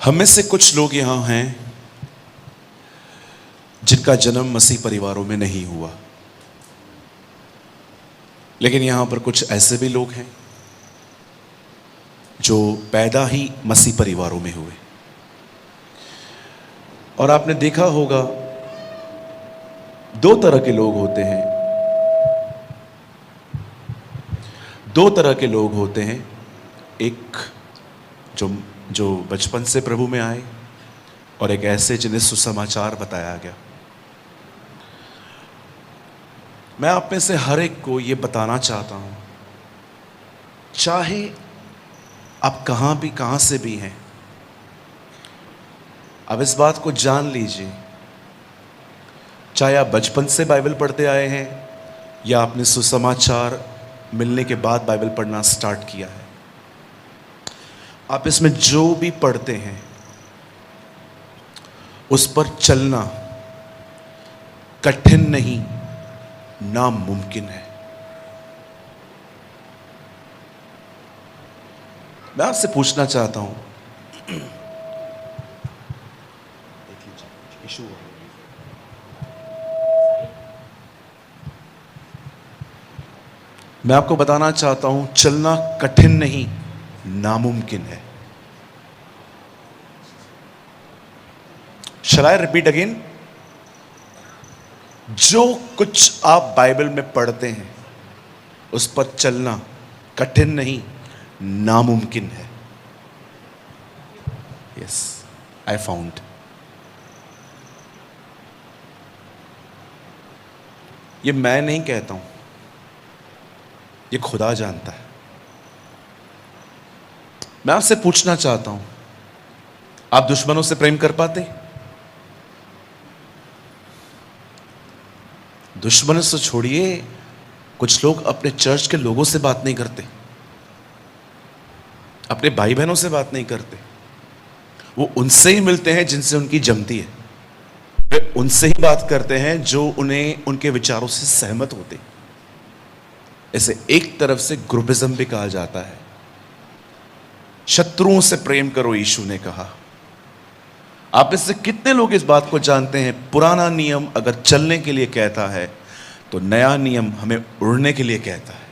हम में से कुछ लोग यहां हैं जिनका जन्म मसीह परिवारों में नहीं हुआ, लेकिन यहां पर कुछ ऐसे भी लोग हैं जो पैदा ही मसीह परिवारों में हुए। और आपने देखा होगा दो तरह के लोग होते हैं, दो तरह के लोग होते हैं। एक जो बचपन से प्रभु में आए और एक ऐसे जिन्हें सुसमाचार बताया गया। मैं आप में से हर एक को यह बताना चाहता हूं, चाहे आप कहां से भी हैं, अब इस बात को जान लीजिए, चाहे आप बचपन से बाइबल पढ़ते आए हैं या आपने सुसमाचार मिलने के बाद बाइबल पढ़ना स्टार्ट किया है, आप इसमें जो भी पढ़ते हैं उस पर चलना कठिन नहीं, नामुमकिन है। मैं आपसे पूछना चाहता हूं, मैं आपको बताना चाहता हूं, चलना कठिन नहीं, नामुमकिन है। Shall I repeat again? जो कुछ आप बाइबल में पढ़ते हैं उस पर चलना कठिन नहीं, नामुमकिन है। Yes, I found. ये मैं नहीं कहता हूं, ये खुदा जानता है। मैं आपसे पूछना चाहता हूं, आप दुश्मनों से प्रेम कर पाते? दुश्मनों से छोड़िए, कुछ लोग अपने चर्च के लोगों से बात नहीं करते, अपने भाई बहनों से बात नहीं करते। वो उनसे ही मिलते हैं जिनसे उनकी जमती है, वे उनसे ही बात करते हैं जो उन्हें उनके विचारों से सहमत होते। इसे एक तरफ से ग्रुपिज्म भी कहा जाता है। शत्रुओं से प्रेम करो, यीशु ने कहा। आप इससे कितने लोग इस बात को जानते हैं, पुराना नियम अगर चलने के लिए कहता है तो नया नियम हमें उड़ने के लिए कहता है।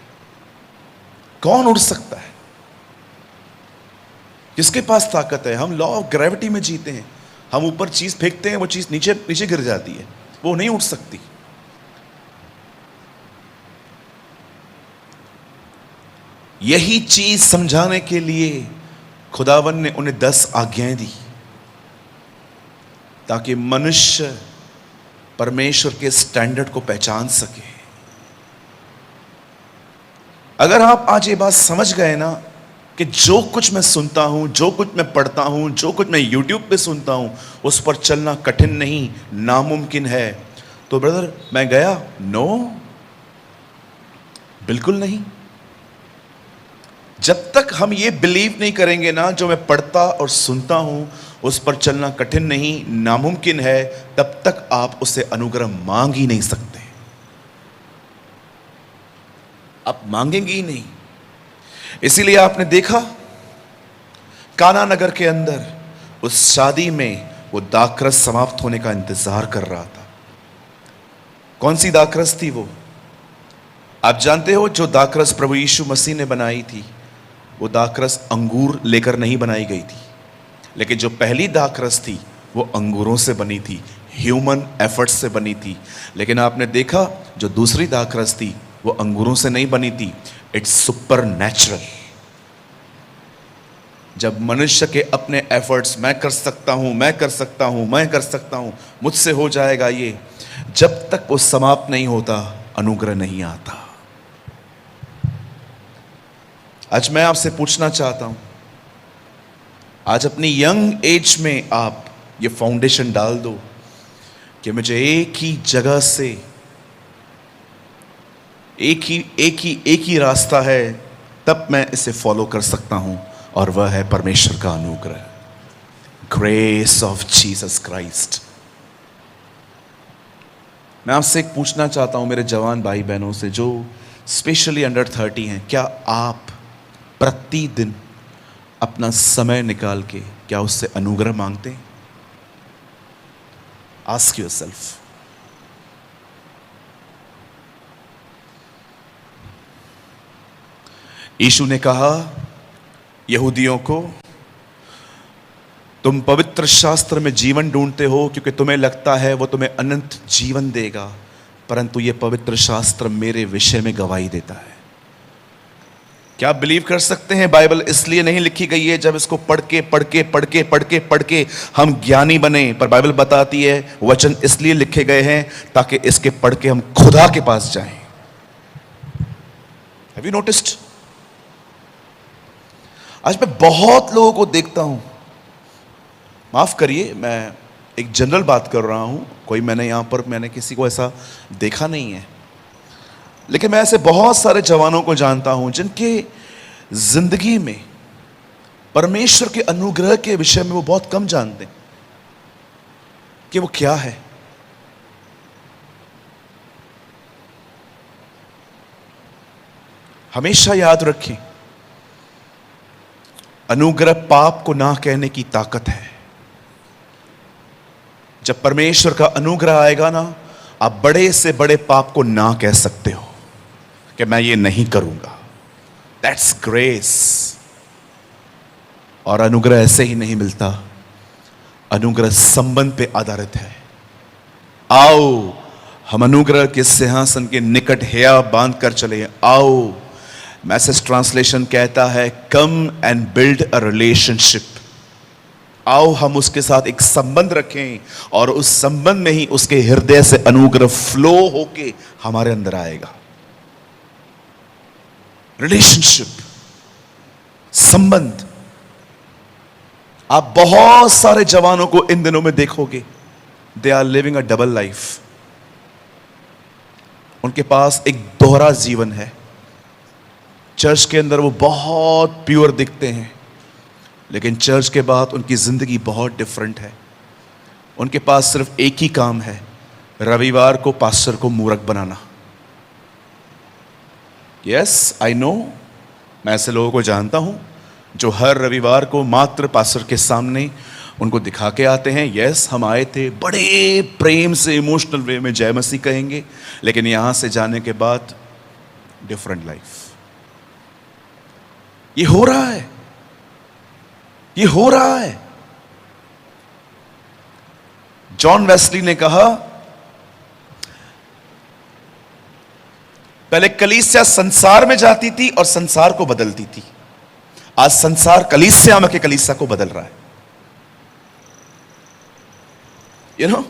कौन उड़ सकता है? किसके पास ताकत है? हम लॉ ऑफ ग्रेविटी में जीते हैं। हम ऊपर चीज फेंकते हैं, वो चीज नीचे नीचे गिर जाती है, वो नहीं उड़ सकती। यही चीज समझाने के लिए खुदावन ने उन्हें 10 आज्ञाएं दी, ताकि मनुष्य परमेश्वर के स्टैंडर्ड को पहचान सके। अगर आप आज ये बात समझ गए ना कि जो कुछ मैं सुनता हूं, जो कुछ मैं पढ़ता हूं, जो कुछ मैं यूट्यूब पे सुनता हूं, उस पर चलना कठिन नहीं, नामुमकिन है, तो ब्रदर मैं गया? नो, बिल्कुल नहीं। जब तक हम ये बिलीव नहीं करेंगे ना, जो मैं पढ़ता और सुनता हूं उस पर चलना कठिन नहीं, नामुमकिन है, तब तक आप उसे अनुग्रह मांग ही नहीं सकते। आप मांगेंगे ही नहीं। इसीलिए आपने देखा काना नगर के अंदर उस शादी में वो दाखरस समाप्त होने का इंतजार कर रहा था। कौन सी दाखरस थी वो? आप जानते हो, जो दाखरस प्रभु यीशु मसीह ने बनाई थी, वो दाखरस अंगूर लेकर नहीं बनाई गई थी, लेकिन जो पहली दाखरस थी वो अंगूरों से बनी थी, ह्यूमन एफर्ट से बनी थी। लेकिन आपने देखा जो दूसरी दाखरस थी वो अंगूरों से नहीं बनी थी, इट्स सुपर नेचुरल। जब मनुष्य के अपने एफर्ट्स, मैं कर सकता हूं, मैं कर सकता हूं, मैं कर सकता हूं, मुझसे हो जाएगा ये, जब तक वो समाप्त नहीं होता अनुग्रह नहीं आता। आज मैं आपसे पूछना चाहता हूं, आज अपनी यंग एज में आप ये फाउंडेशन डाल दो कि मुझे एक ही जगह से, एक ही रास्ता है, तब मैं इसे फॉलो कर सकता हूं, और वह है परमेश्वर का अनुग्रह, ग्रेस ऑफ जीसस क्राइस्ट। मैं आपसे एक पूछना चाहता हूं, मेरे जवान भाई बहनों से जो स्पेशली अंडर 30 हैं, क्या आप प्रतिदिन अपना समय निकाल के क्या उससे अनुग्रह मांगते हैं? Ask yourself. यीशु ने कहा यहूदियों को, तुम पवित्र शास्त्र में जीवन ढूंढते हो क्योंकि तुम्हें लगता है वो तुम्हें अनंत जीवन देगा, परंतु ये पवित्र शास्त्र मेरे विषय में गवाही देता है। क्या आप बिलीव कर सकते हैं बाइबल इसलिए नहीं लिखी गई है जब इसको पढ़ के हम ज्ञानी बने, पर बाइबल बताती है वचन इसलिए लिखे गए हैं ताकि इसके पढ़ के हम खुदा के पास जाएं। Have you noticed? आज मैं बहुत लोगों को देखता हूं, माफ करिए मैं एक जनरल बात कर रहा हूं, कोई मैंने किसी को ऐसा देखा नहीं है, लेकिन मैं ऐसे बहुत सारे जवानों को जानता हूं जिनके जिंदगी में परमेश्वर के अनुग्रह के विषय में वो बहुत कम जानते हैं कि वो क्या है। हमेशा याद रखें, अनुग्रह पाप को ना कहने की ताकत है। जब परमेश्वर का अनुग्रह आएगा ना, आप बड़े से बड़े पाप को ना कह सकते हो कि मैं ये नहीं करूंगा। That's grace. और अनुग्रह ऐसे ही नहीं मिलता, अनुग्रह संबंध पे आधारित है। आओ हम अनुग्रह के सिंहासन के निकट हिया बांध कर चले। आओ, मैसेज ट्रांसलेशन कहता है come and build a relationship. आओ हम उसके साथ एक संबंध रखें और उस संबंध में ही उसके हृदय से अनुग्रह फ्लो होके हमारे अंदर आएगा। रिलेशनशिप, संबंध। आप बहुत सारे जवानों को इन दिनों में देखोगे, they are living a double life. उनके पास एक दोहरा जीवन है। चर्च के अंदर वो बहुत प्योर दिखते हैं, लेकिन चर्च के बाद उनकी जिंदगी बहुत डिफरेंट है। उनके पास सिर्फ एक ही काम है, रविवार को पास्टर को मूर्ख बनाना। यस, आई नो, मैं ऐसे लोगों को जानता हूं जो हर रविवार को मात्र पास्टर के सामने उनको दिखा के आते हैं, यस हम आए थे, बड़े प्रेम से इमोशनल वे में जय मसीह कहेंगे, लेकिन यहां से जाने के बाद डिफरेंट लाइफ। ये हो रहा है, ये हो रहा है। जॉन वेस्ली ने कहा, पहले कलीसिया संसार में जाती थी और संसार को बदलती थी, आज संसार कलीसिया में के कलीसिया को बदल रहा है। यू नो,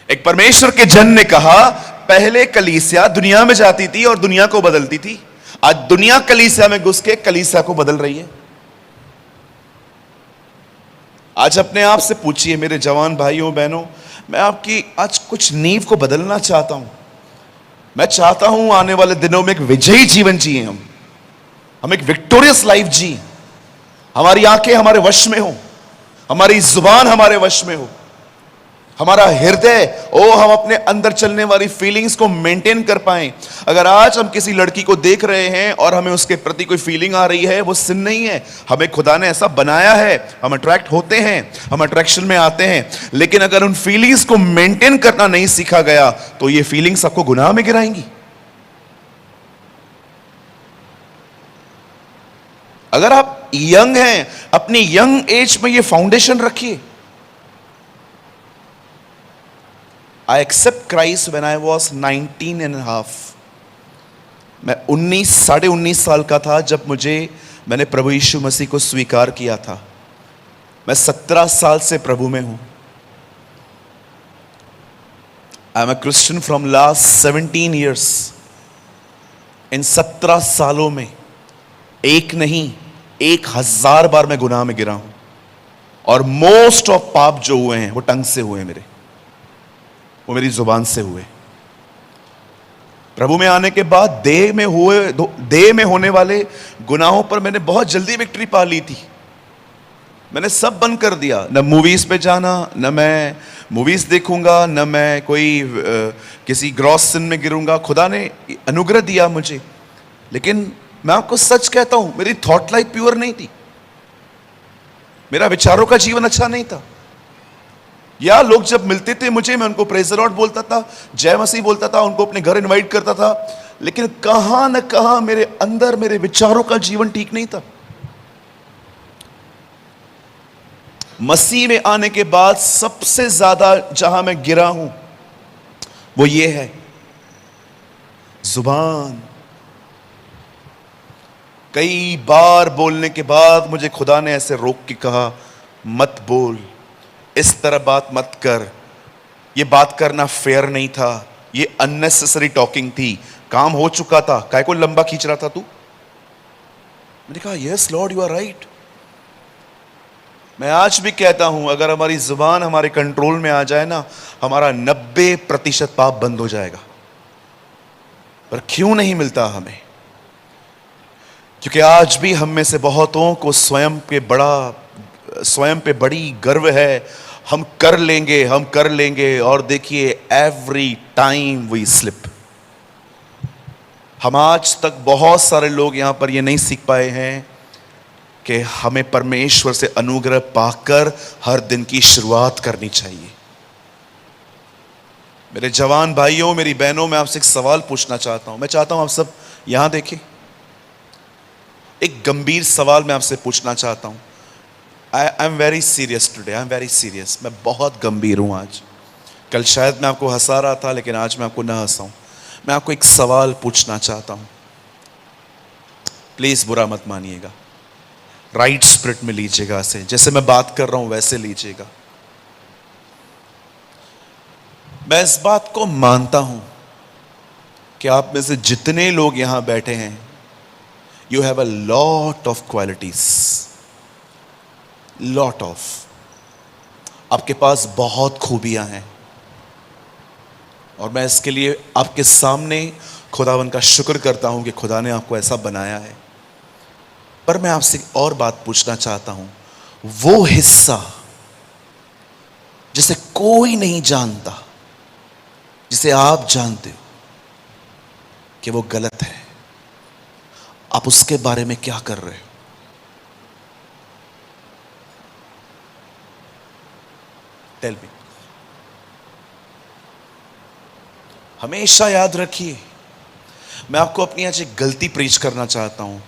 एक परमेश्वर के जन ने कहा पहले कलीसिया दुनिया में जाती थी और दुनिया को बदलती थी, आज दुनिया कलीसिया में घुस के कलीसिया को बदल रही है। आज अपने आप से पूछिए मेरे जवान भाइयों बहनों, मैं आपकी आज कुछ नींव को बदलना चाहता हूं। मैं चाहता हूं आने वाले दिनों में एक विजयी जीवन जिए, हम एक विक्टोरियस लाइफ जी। हमारी आंखें हमारे वश में हो, हमारी जुबान हमारे वश में हो, हमारा हृदय, हम अपने अंदर चलने वाली फीलिंग्स को मेंटेन कर पाएं। अगर आज हम किसी लड़की को देख रहे हैं और हमें उसके प्रति कोई फीलिंग आ रही है, वो सिन नहीं है, हमें खुदा ने ऐसा बनाया है, हम अट्रैक्ट होते हैं, हम अट्रैक्शन में आते हैं। लेकिन अगर उन फीलिंग्स को मेंटेन करना नहीं सीखा गया तो ये फीलिंग्स आपको गुनाह में गिराएंगी। अगर आप यंग हैं, अपनी यंग एज में ये फाउंडेशन रखिए। I accept Christ when I was 19 and a half. मैं 19 साल का था जब मैंने प्रभु यीशु मसीह को स्वीकार किया था। मैं 17 साल से प्रभु में हूं। I am a Christian from last 17 years. इन 17 सालों में एक नहीं 1000 बार मैं गुनाह में गिरा हूं, और मोस्ट ऑफ पाप जो हुए हैं वो टंग से हुए, वो मेरी जुबान से हुए। प्रभु में आने के बाद देह में होने वाले गुनाहों पर मैंने बहुत जल्दी विक्ट्री पा ली थी। मैंने सब बंद कर दिया, न मूवीज पे जाना, न मैं मूवीज देखूंगा, न मैं किसी ग्रॉस सिन में गिरूंगा। खुदा ने अनुग्रह दिया मुझे, लेकिन मैं आपको सच कहता हूं मेरी थॉट लाइफ प्योर नहीं थी। मेरा विचारों का जीवन अच्छा नहीं था। या लोग जब मिलते थे मुझे, मैं उनको प्रेज द लॉर्ड बोलता था, जय मसीह बोलता था, उनको अपने घर इनवाइट करता था, लेकिन कहां न कहां मेरे अंदर मेरे विचारों का जीवन ठीक नहीं था। मसीह में आने के बाद सबसे ज्यादा जहां मैं गिरा हूं वो ये है, जुबान। कई बार बोलने के बाद मुझे खुदा ने ऐसे रोक के कहा, मत बोल, इस तरह बात मत कर, ये बात करना फेयर नहीं था, ये अननेसेसरी टॉकिंग थी, काम हो चुका था, काय को लंबा खींच रहा था तू। मैंने कहा yes Lord you are right. मैं आज भी कहता हूं, अगर हमारी जुबान हमारे कंट्रोल में आ जाए ना, हमारा 90% पाप बंद हो जाएगा। पर क्यों नहीं मिलता हमें? क्योंकि आज भी हम में से बहुतों को स्वयं पे बड़ी गर्व है, हम कर लेंगे, हम कर लेंगे, और देखिए एवरी टाइम वी स्लिप। हम आज तक बहुत सारे लोग यहां पर ये नहीं सीख पाए हैं कि हमें परमेश्वर से अनुग्रह पाकर हर दिन की शुरुआत करनी चाहिए। मेरे जवान भाइयों, मेरी बहनों, मैं आपसे एक सवाल पूछना चाहता हूं। मैं चाहता हूं आप सब यहां देखें। एक गंभीर सवाल मैं आपसे पूछना चाहता हूं। I am very serious today, I am very serious. मैं बहुत गंभीर हूं आज। कल शायद मैं आपको हंसा रहा था, लेकिन आज मैं आपको ना हंसाऊं। मैं आपको एक सवाल पूछना चाहता हूं, प्लीज बुरा मत मानिएगा। राइट स्पिरिट में लीजिएगा, से जैसे मैं बात कर रहा हूं वैसे लीजिएगा। मैं इस बात को मानता हूं कि आप में से जितने लोग यहां बैठे हैं, you have a lot of qualities, lot of, आपके पास बहुत खूबियां हैं, और मैं इसके लिए आपके सामने खुदावन का शुक्र करता हूं कि खुदा ने आपको ऐसा बनाया है। पर मैं आपसे और बात पूछना चाहता हूं, वो हिस्सा जिसे कोई नहीं जानता, जिसे आप जानते हो कि वो गलत है, आप उसके बारे में क्या कर रहे हो? Tell me. हमेशा याद रखिए, मैं आपको अपनी आज एक गलती प्रीच करना चाहता हूं।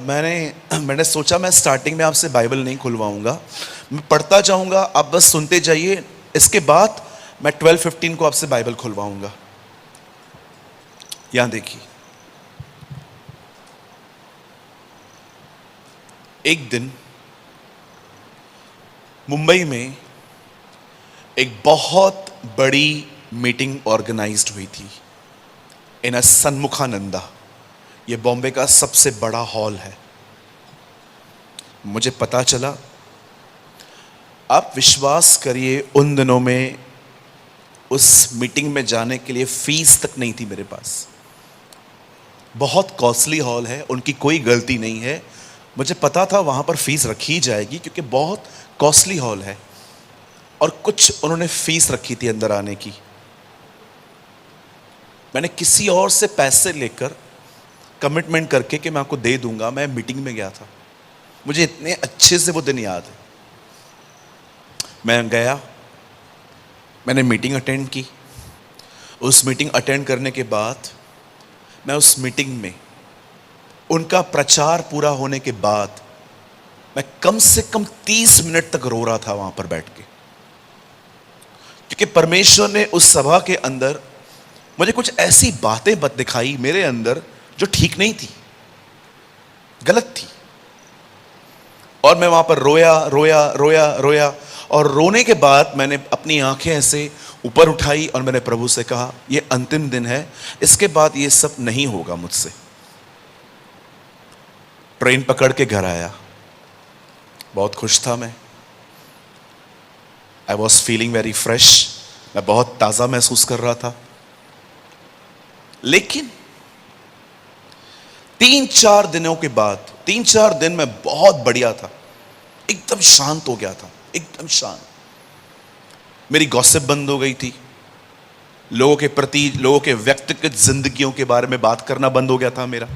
मैंने सोचा मैं स्टार्टिंग में आपसे बाइबल नहीं खुलवाऊंगा, मैं पढ़ता जाऊंगा, आप बस सुनते जाइए। इसके बाद मैं 12:15 को आपसे बाइबल खुलवाऊंगा। यहां देखिए, एक दिन मुंबई में एक बहुत बड़ी मीटिंग ऑर्गेनाइज्ड हुई थी इन सन्मुखानंदा। ये बॉम्बे का सबसे बड़ा हॉल है। मुझे पता चला, आप विश्वास करिए, उन दिनों में उस मीटिंग में जाने के लिए फीस तक नहीं थी मेरे पास। बहुत कॉस्टली हॉल है, उनकी कोई गलती नहीं है। मुझे पता था वहां पर फीस रखी जाएगी क्योंकि बहुत कॉस्टली हॉल है, और कुछ उन्होंने फीस रखी थी अंदर आने की। मैंने किसी और से पैसे लेकर कमिटमेंट करके कि मैं आपको दे दूंगा, मैं मीटिंग में गया था। मुझे इतने अच्छे से वो दिन याद है। मैं गया, मैंने मीटिंग अटेंड की। उस मीटिंग अटेंड करने के बाद मैं उस मीटिंग में, उनका प्रचार पूरा होने के बाद, मैं कम से कम 30 मिनट तक रो रहा था वहां पर बैठ के, क्योंकि परमेश्वर ने उस सभा के अंदर मुझे कुछ ऐसी बातें दिखाई मेरे अंदर जो ठीक नहीं थी, गलत थी। और मैं वहां पर रोया रोया रोया रोया, और रोने के बाद मैंने अपनी आंखें ऐसे ऊपर उठाई और मैंने प्रभु से कहा, ये अंतिम दिन है, इसके बाद ये सब नहीं होगा मुझसे। ट्रेन पकड़ के घर आया, बहुत खुश था मैं। I was feeling very fresh, मैं बहुत ताजा महसूस कर रहा था। लेकिन 3-4 दिनों के बाद, 3-4 दिन में बहुत बढ़िया था, एकदम शांत हो गया था, एकदम शांत। मेरी गॉसिप बंद हो गई थी, लोगों के प्रति, लोगों के व्यक्तिगत जिंदगियों के बारे में बात करना बंद हो गया था मेरा,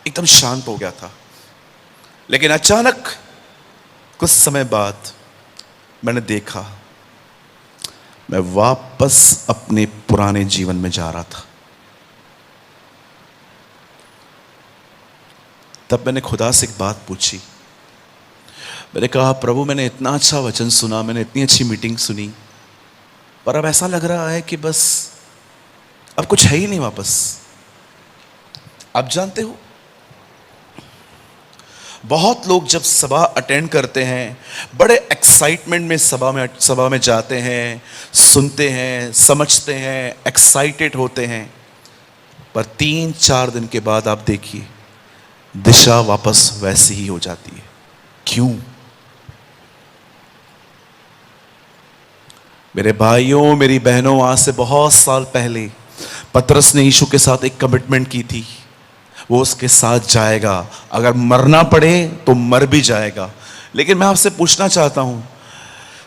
एकदम शांत हो गया था। लेकिन अचानक कुछ समय बाद मैंने देखा, मैं वापस अपने पुराने जीवन में जा रहा था। तब मैंने खुदा से एक बात पूछी। मैंने कहा, प्रभु मैंने इतना अच्छा वचन सुना, मैंने इतनी अच्छी मीटिंग सुनी, पर अब ऐसा लग रहा है कि बस अब कुछ है ही नहीं वापस। आप जानते हो, बहुत लोग जब सभा अटेंड करते हैं, बड़े एक्साइटमेंट में सभा में जाते हैं, सुनते हैं, समझते हैं, एक्साइटेड होते हैं, पर 3-4 दिन के बाद आप देखिए दिशा वापस वैसी ही हो जाती है। क्यों? मेरे भाइयों, मेरी बहनों, आज से बहुत साल पहले पतरस ने यीशु के साथ एक कमिटमेंट की थी, वो उसके साथ जाएगा, अगर मरना पड़े तो मर भी जाएगा। लेकिन मैं आपसे पूछना चाहता हूं,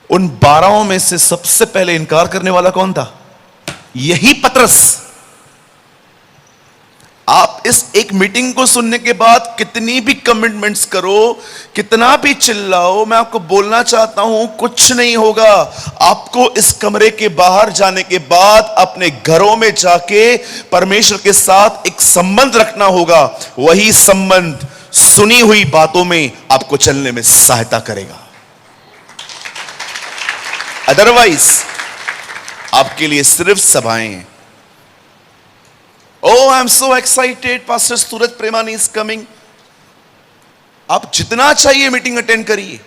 उन 12 में से सबसे पहले इनकार करने वाला कौन था? यही पतरस। आप इस एक मीटिंग को सुनने के बाद कितनी भी कमिटमेंट्स करो, कितना भी चिल्लाओ, मैं आपको बोलना चाहता हूं कुछ नहीं होगा। आपको इस कमरे के बाहर जाने के बाद अपने घरों में जाके परमेश्वर के साथ एक संबंध रखना होगा। वही संबंध सुनी हुई बातों में आपको चलने में सहायता करेगा। अदरवाइज आपके लिए सिर्फ सभाएं हैं। Oh, I'm so excited, Pastor Suraj प्रेमानी is coming. आप जितना चाहिए मीटिंग अटेंड करिए,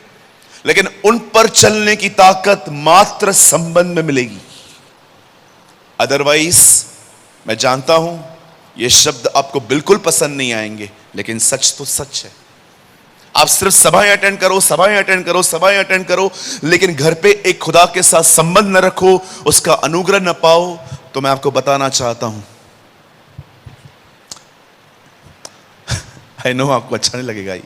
लेकिन उन पर चलने की ताकत मात्र संबंध में मिलेगी। अदरवाइज मैं जानता हूं ये शब्द आपको बिल्कुल पसंद नहीं आएंगे, लेकिन सच तो सच है। आप सिर्फ सभाएं अटेंड करो, सभाएं अटेंड करो, सभाएं अटेंड करो, लेकिन घर पे एक खुदा के साथ संबंध न रखो, उसका अनुग्रह न पाओ, तो मैं आपको बताना चाहता हूं, आई नो आपको अच्छा नहीं लगेगा, ये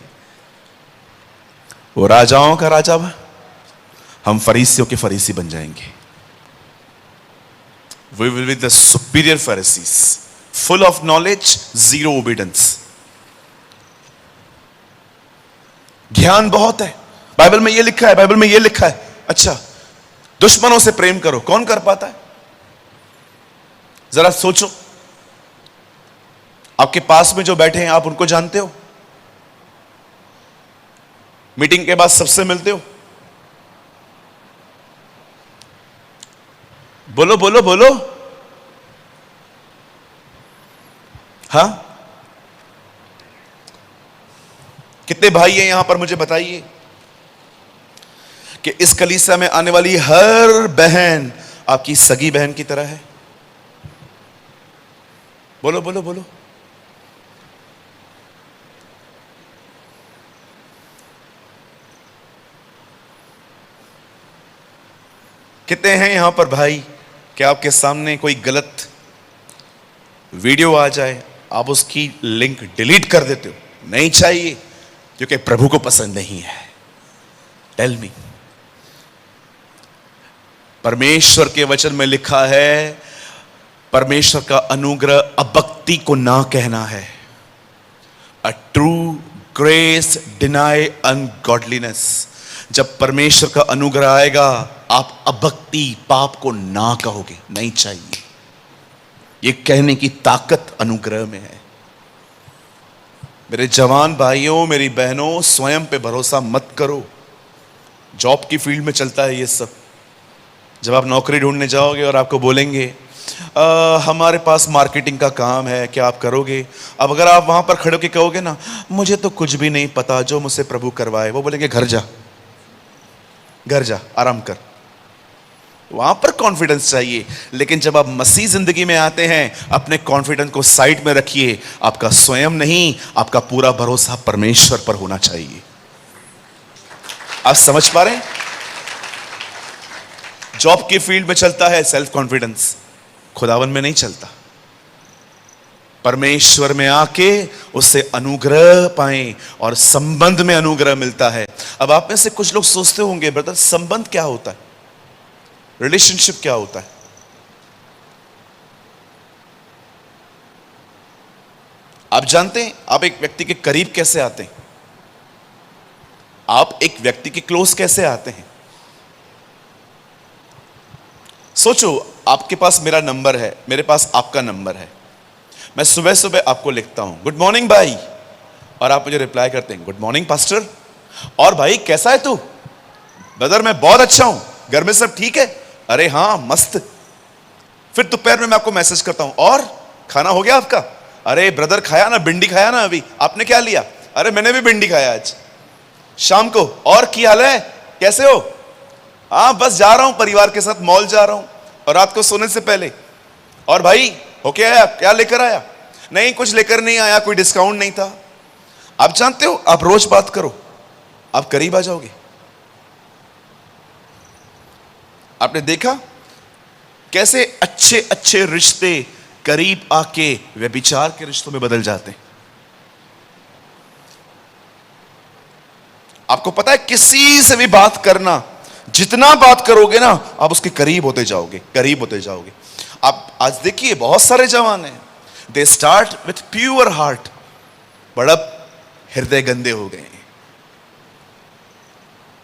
वो राजाओं का राजा, हम फरीसियों के फरीसी बन जाएंगे। We will be the superior Pharisees, full of knowledge, zero obedience. ज्ञान बहुत है, बाइबल में ये लिखा है, बाइबल में ये लिखा है। अच्छा, दुश्मनों से प्रेम करो, कौन कर पाता है? जरा सोचो, आपके पास में जो बैठे हैं आप उनको जानते हो? मीटिंग के बाद सबसे मिलते हो? बोलो बोलो बोलो। हाँ, कितने भाई हैं यहां पर? मुझे बताइए कि इस कलीसिया में आने वाली हर बहन आपकी सगी बहन की तरह है? बोलो बोलो बोलो। कितने हैं यहां पर भाई कि आपके सामने कोई गलत वीडियो आ जाए, आप उसकी लिंक डिलीट कर देते हो? नहीं चाहिए, क्योंकि प्रभु को पसंद नहीं है। टेल मी, परमेश्वर के वचन में लिखा है, परमेश्वर का अनुग्रह अभक्ति को ना कहना है। A true grace deny ungodliness. जब परमेश्वर का अनुग्रह आएगा, आप अभक्ति, पाप को ना कहोगे, नहीं चाहिए। ये कहने की ताकत अनुग्रह में है। मेरे जवान भाइयों, मेरी बहनों, स्वयं पे भरोसा मत करो। जॉब की फील्ड में चलता है ये सब। जब आप नौकरी ढूंढने जाओगे और आपको बोलेंगे हमारे पास मार्केटिंग का काम है, क्या आप करोगे? अब अगर आप वहां पर खड़े होकर कहोगे ना, मुझे तो कुछ भी नहीं पता, जो मुझसे प्रभु करवाए, वो बोलेंगे घर जा, घर जा, आराम कर। वहां पर कॉन्फिडेंस चाहिए। लेकिन जब आप मसीह जिंदगी में आते हैं, अपने कॉन्फिडेंस को साइड में रखिए। आपका स्वयं नहीं, आपका पूरा भरोसा परमेश्वर पर होना चाहिए। आप समझ पा रहे हैं? जॉब की फील्ड में चलता है सेल्फ कॉन्फिडेंस, खुदावन में नहीं चलता। परमेश्वर में आके उससे अनुग्रह पाएं और संबंध में अनुग्रह मिलता है। अब आप में से कुछ लोग सोचते होंगे, ब्रदर संबंध क्या होता है, रिलेशनशिप क्या होता है? आप जानते हैं आप एक व्यक्ति के करीब कैसे आते हैं? आप एक व्यक्ति के क्लोज कैसे आते हैं? सोचो, आपके पास मेरा नंबर है, मेरे पास आपका नंबर है, मैं सुबह सुबह आपको लिखता हूं गुड मॉर्निंग भाई, और आप मुझे रिप्लाई करते हैं गुड मॉर्निंग पास्टर। और भाई कैसा है तू? ब्रदर मैं बहुत अच्छा हूं, घर में सब ठीक है? अरे हां मस्त। फिर दोपहर में मैं आपको मैसेज करता हूं, और खाना हो गया आपका? अरे ब्रदर खाया ना, भिंडी खाया ना अभी, आपने क्या लिया? अरे मैंने भी भिंडी खाया आज। शाम को, और क्या हाल है, कैसे हो? हाँ बस जा रहा हूं परिवार के साथ मॉल जा रहा हूं, और रात को सोने से पहले, और भाई हो क्या आया, क्या लेकर आया? नहीं कुछ लेकर नहीं आया, कोई डिस्काउंट नहीं था। आप जानते हो, आप रोज बात करो, आप करीब आ जाओगे। आपने देखा कैसे अच्छे अच्छे रिश्ते करीब आके व्यभिचार के रिश्तों में बदल जाते हैं। आपको पता है, किसी से भी बात करना, जितना बात करोगे ना, आप उसके करीब होते जाओगे, करीब होते जाओगे। आप आज देखिए बहुत सारे जवान हैं, they start with pure heart, बड़ा हृदय गंदे हो गए हैं।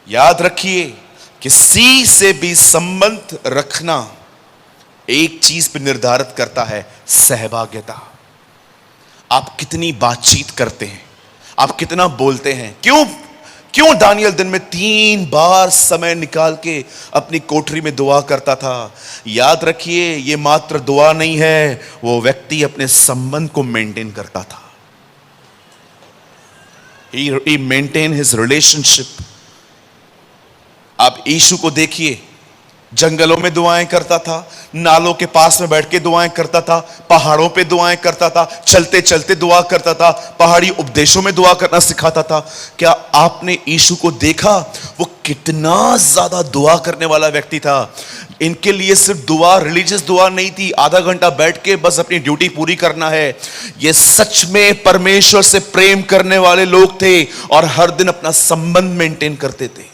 याद रखिए, किसी से भी संबंध रखना एक चीज पे निर्धारित करता है, सहभागिता। आप कितनी बातचीत करते हैं, आप कितना बोलते हैं। क्यों दानियल दिन में 3 बार समय निकाल के अपनी कोठरी में दुआ करता था? याद रखिए, यह मात्र दुआ नहीं है, वो व्यक्ति अपने संबंध को मेंटेन करता था। He maintained his relationship। आप यीशु को देखिए, जंगलों में दुआएं करता था, नालों के पास में बैठ के दुआएं करता था, पहाड़ों पे दुआएं करता था, चलते चलते दुआ करता था, पहाड़ी उपदेशों में दुआ करना सिखाता था। क्या आपने यीशु को देखा? वो कितना ज्यादा दुआ करने वाला व्यक्ति था। इनके लिए सिर्फ दुआ रिलीजियस दुआ नहीं थी, आधा घंटा बैठ के बस अपनी ड्यूटी पूरी करना है। ये सच में परमेश्वर से प्रेम करने वाले लोग थे और हर दिन अपना संबंध मेंटेन करते थे।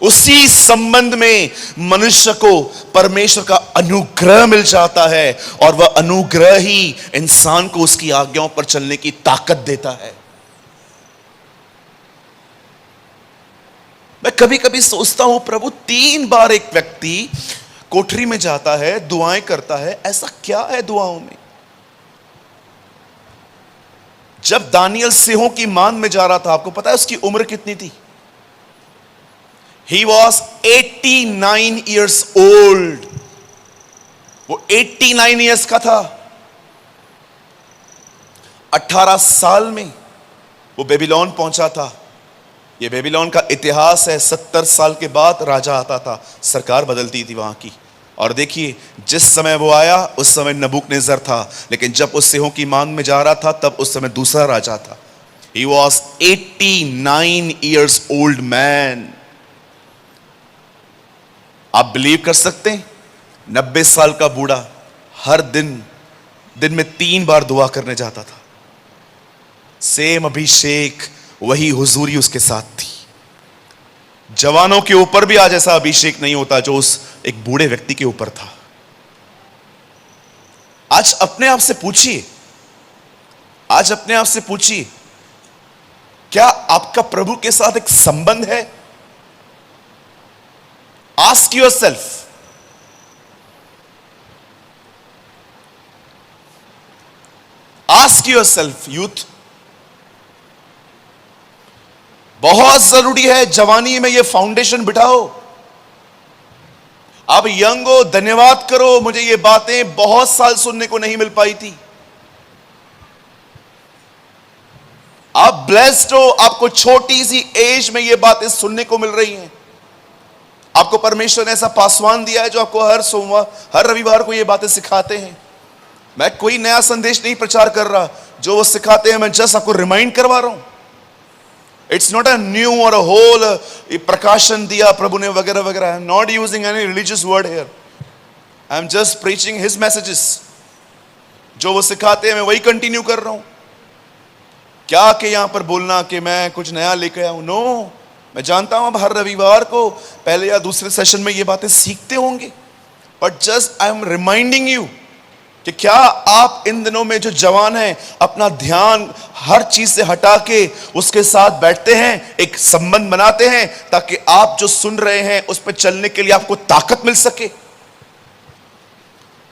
उसी संबंध में मनुष्य को परमेश्वर का अनुग्रह मिल जाता है, और वह अनुग्रह ही इंसान को उसकी आज्ञाओं पर चलने की ताकत देता है। मैं कभी कभी सोचता हूं, प्रभु 3 बार एक व्यक्ति कोठरी में जाता है, दुआएं करता है, ऐसा क्या है दुआओं में? जब दानियल सिंहों की मान में जा रहा था, आपको पता है उसकी उम्र कितनी थी? He was 89 years old। वो 89 years का था। 18 साल में वो बेबीलोन पहुंचा था। ये बेबीलोन का इतिहास है। 70 साल के बाद राजा आता था, सरकार बदलती थी वहां की। और देखिए, जिस समय वो आया उस समय नबूकनेस्सर था, लेकिन जब उस सिंहों की मांग में जा रहा था तब उस समय दूसरा राजा था। He was 89 years old man। आप बिलीव कर सकते हैं, 90 साल का बूढ़ा हर दिन में 3 बार दुआ करने जाता था। सेम अभिषेक, वही हुजूरी उसके साथ थी। जवानों के ऊपर भी आज ऐसा अभिषेक नहीं होता जो उस एक बूढ़े व्यक्ति के ऊपर था। आज अपने आप से पूछिए, क्या आपका प्रभु के साथ एक संबंध है? Ask yourself। Ask yourself youth. बहुत जरूरी है, जवानी में ये फाउंडेशन बिठाओ। आप यंग हो, धन्यवाद करो, मुझे ये बातें बहुत साल सुनने को नहीं मिल पाई थी। आप ब्लेस्ड हो, आपको छोटी सी एज में ये बातें सुनने को मिल रही हैं। आपको परमेश्वर ने ऐसा पासवान दिया है जो आपको हर सोमवार, हर रविवार को ये बातें सिखाते हैं। मैं कोई नया संदेश नहीं प्रचार कर रहा, जो वो सिखाते हैं मैं जस्ट आपको रिमाइंड करवा रहा हूं। इट्स नॉट अ न्यू और अ होल प्रकाशन दिया प्रभु ने वगैरह वगैरह। I am not using any religious word here, I am just preaching his messages. जो वो सिखाते हैं मैं वही कंटिन्यू कर रहा हूं। क्या कि यहां पर बोलना कि मैं कुछ नया लेकर आया हूं, नो। मैं जानता हूं अब हर रविवार को पहले या दूसरे सेशन में ये बातें सीखते होंगे, but just I am reminding you कि क्या आप इन दिनों में जो जवान हैं अपना ध्यान हर चीज से हटा के उसके साथ बैठते हैं, एक संबंध बनाते हैं, ताकि आप जो सुन रहे हैं उस पर चलने के लिए आपको ताकत मिल सके।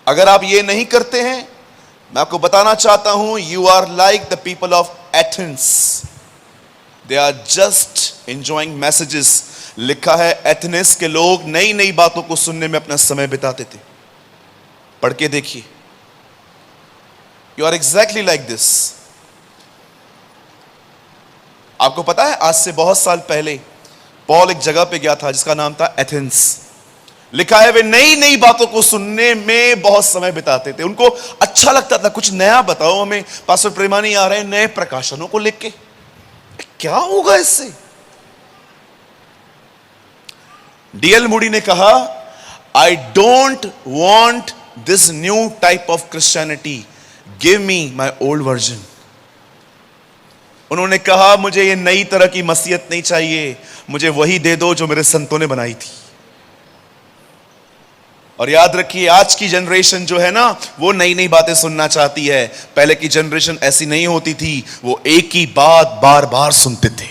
अगर आप ये नहीं करते हैं, मैं आपको बताना चाहता हूं, you are like the people of Athens, they are just enjoying messages. लिखा है एथेंस के लोग नई नई बातों को सुनने में अपना समय बिताते थे। पढ़ के देखिए, you are exactly like this. आपको पता है आज से बहुत साल पहले पॉल एक जगह पे गया था जिसका नाम था एथेंस। लिखा है वे नई नई बातों को सुनने में बहुत समय बिताते थे, उनको अच्छा लगता था, कुछ नया बताओ हमें। पास्टर प्रेमानी आ रहे हैं नए प्रकाशनों को लेके, क्या होगा इससे? डीएल मूडी ने कहा, I don't want this new type of Christianity, give me my old version. उन्होंने कहा मुझे ये नई तरह की मसीहत नहीं चाहिए, मुझे वही दे दो जो मेरे संतों ने बनाई थी। और याद रखिए आज की जनरेशन जो है ना, वो नई नई बातें सुनना चाहती है। पहले की जनरेशन ऐसी नहीं होती थी, वो एक ही बात बार बार सुनते थे,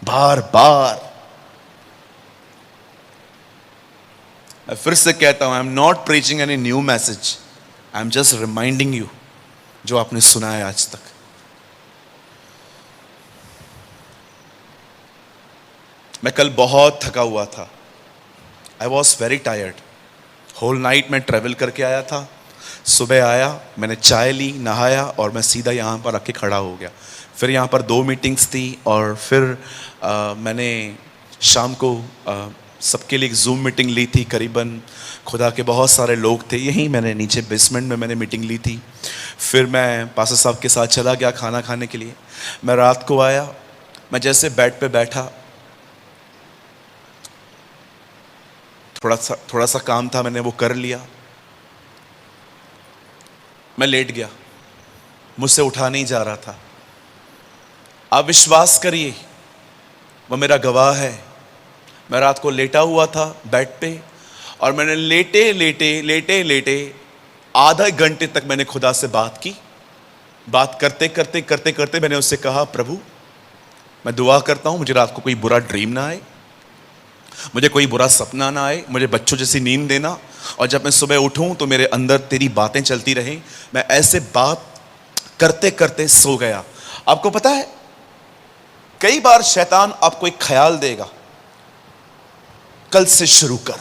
बार बार। मैं फिर से कहता हूं, I am not preaching any new message, I am just reminding you जो आपने सुना है आज तक। मैं कल बहुत थका हुआ था, I was very tired. Whole night में ट्रेवल करके आया था, सुबह आया, मैंने चाय ली, नहाया और मैं सीधा यहाँ पर आके खड़ा हो गया। फिर यहाँ पर 2 मीटिंग्स थी और फिर मैंने शाम को सबके लिए एक जूम मीटिंग ली थी। करीबन खुदा के बहुत सारे लोग थे, यहीं मैंने नीचे बेसमेंट में मैंने मीटिंग ली थी। फिर मैं पास्टर साहब के साथ चला गया खाना खाने के लिए। मैं रात को आया, मैं जैसे बेड पे बैठा, थोड़ा सा काम था, मैंने वो कर लिया, मैं लेट गया, मुझसे उठा नहीं जा रहा था। आप विश्वास करिए, वो मेरा गवाह है, मैं रात को लेटा हुआ था बेड पे और मैंने लेटे लेटे लेटे लेटे आधा घंटे तक मैंने खुदा से बात की। बात करते करते करते करते मैंने उससे कहा, प्रभु मैं दुआ करता हूं मुझे रात को कोई बुरा ड्रीम ना आए, मुझे कोई बुरा सपना ना आए, मुझे बच्चों जैसी नींद देना, और जब मैं सुबह उठूं तो मेरे अंदर तेरी बातें चलती रहें। मैं ऐसे बात करते करते सो गया। आपको पता है कई बार शैतान आपको एक ख्याल देगा, कल से शुरू कर,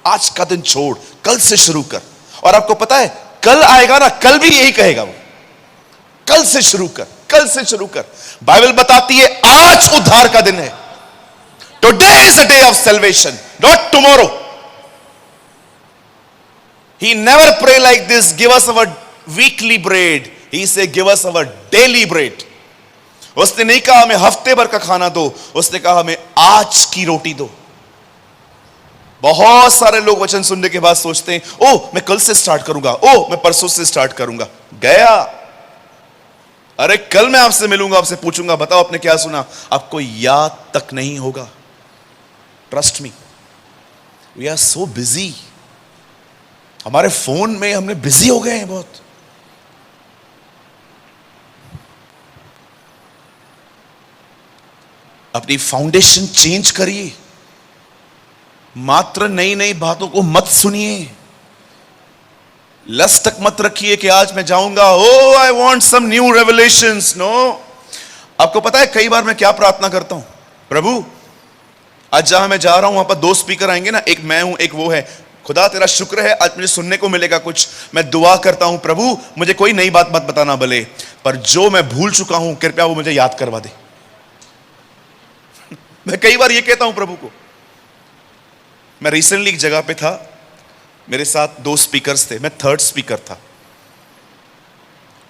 आज का दिन छोड़, कल से शुरू कर। और आपको पता है कल आएगा ना, कल भी यही कहेगा वो, कल से शुरू कर, कल से शुरू कर। बाइबल बताती है आज उद्धार का दिन है। Today is a day of salvation, not tomorrow. He never pray like this, give us our weekly bread. He say give us our daily bread. उसने नहीं कहा हमें हफ्ते भर का खाना दो, उसने कहा हमें आज की रोटी दो। बहुत सारे लोग वचन सुनने के बाद सोचते हैं, ओह मैं कल से स्टार्ट करूंगा, ओह मैं परसों से स्टार्ट करूंगा। गया, अरे कल मैं आपसे मिलूंगा, आपसे पूछूंगा बताओ आपने क्या सुना, आपको याद तक नहीं होगा। Trust me, we are so busy, हमारे फोन में हमने बिजी हो गए हैं बहुत। अपनी फाउंडेशन चेंज करिए, मात्र नई नई बातों को मत सुनिए, लस्ट तक मत रखिए कि आज मैं जाऊंगा, oh I want some new revelations. No, आपको पता है कई बार मैं क्या प्रार्थना करता हूं, प्रभु आज जहां मैं जा रहा हूं वहां पर 2 स्पीकर आएंगे ना, एक मैं हूं एक वो है, खुदा तेरा शुक्र है आज मुझे सुनने को मिलेगा कुछ। मैं दुआ करता हूं प्रभु मुझे कोई नई बात मत बताना भले, पर जो मैं भूल चुका हूं कृपया वो मुझे याद करवा दे। मैं कई बार ये कहता हूं प्रभु को। मैं रिसेंटली एक जगह पे था, मेरे साथ 2 स्पीकर्स थे, मैं 3rd स्पीकर था,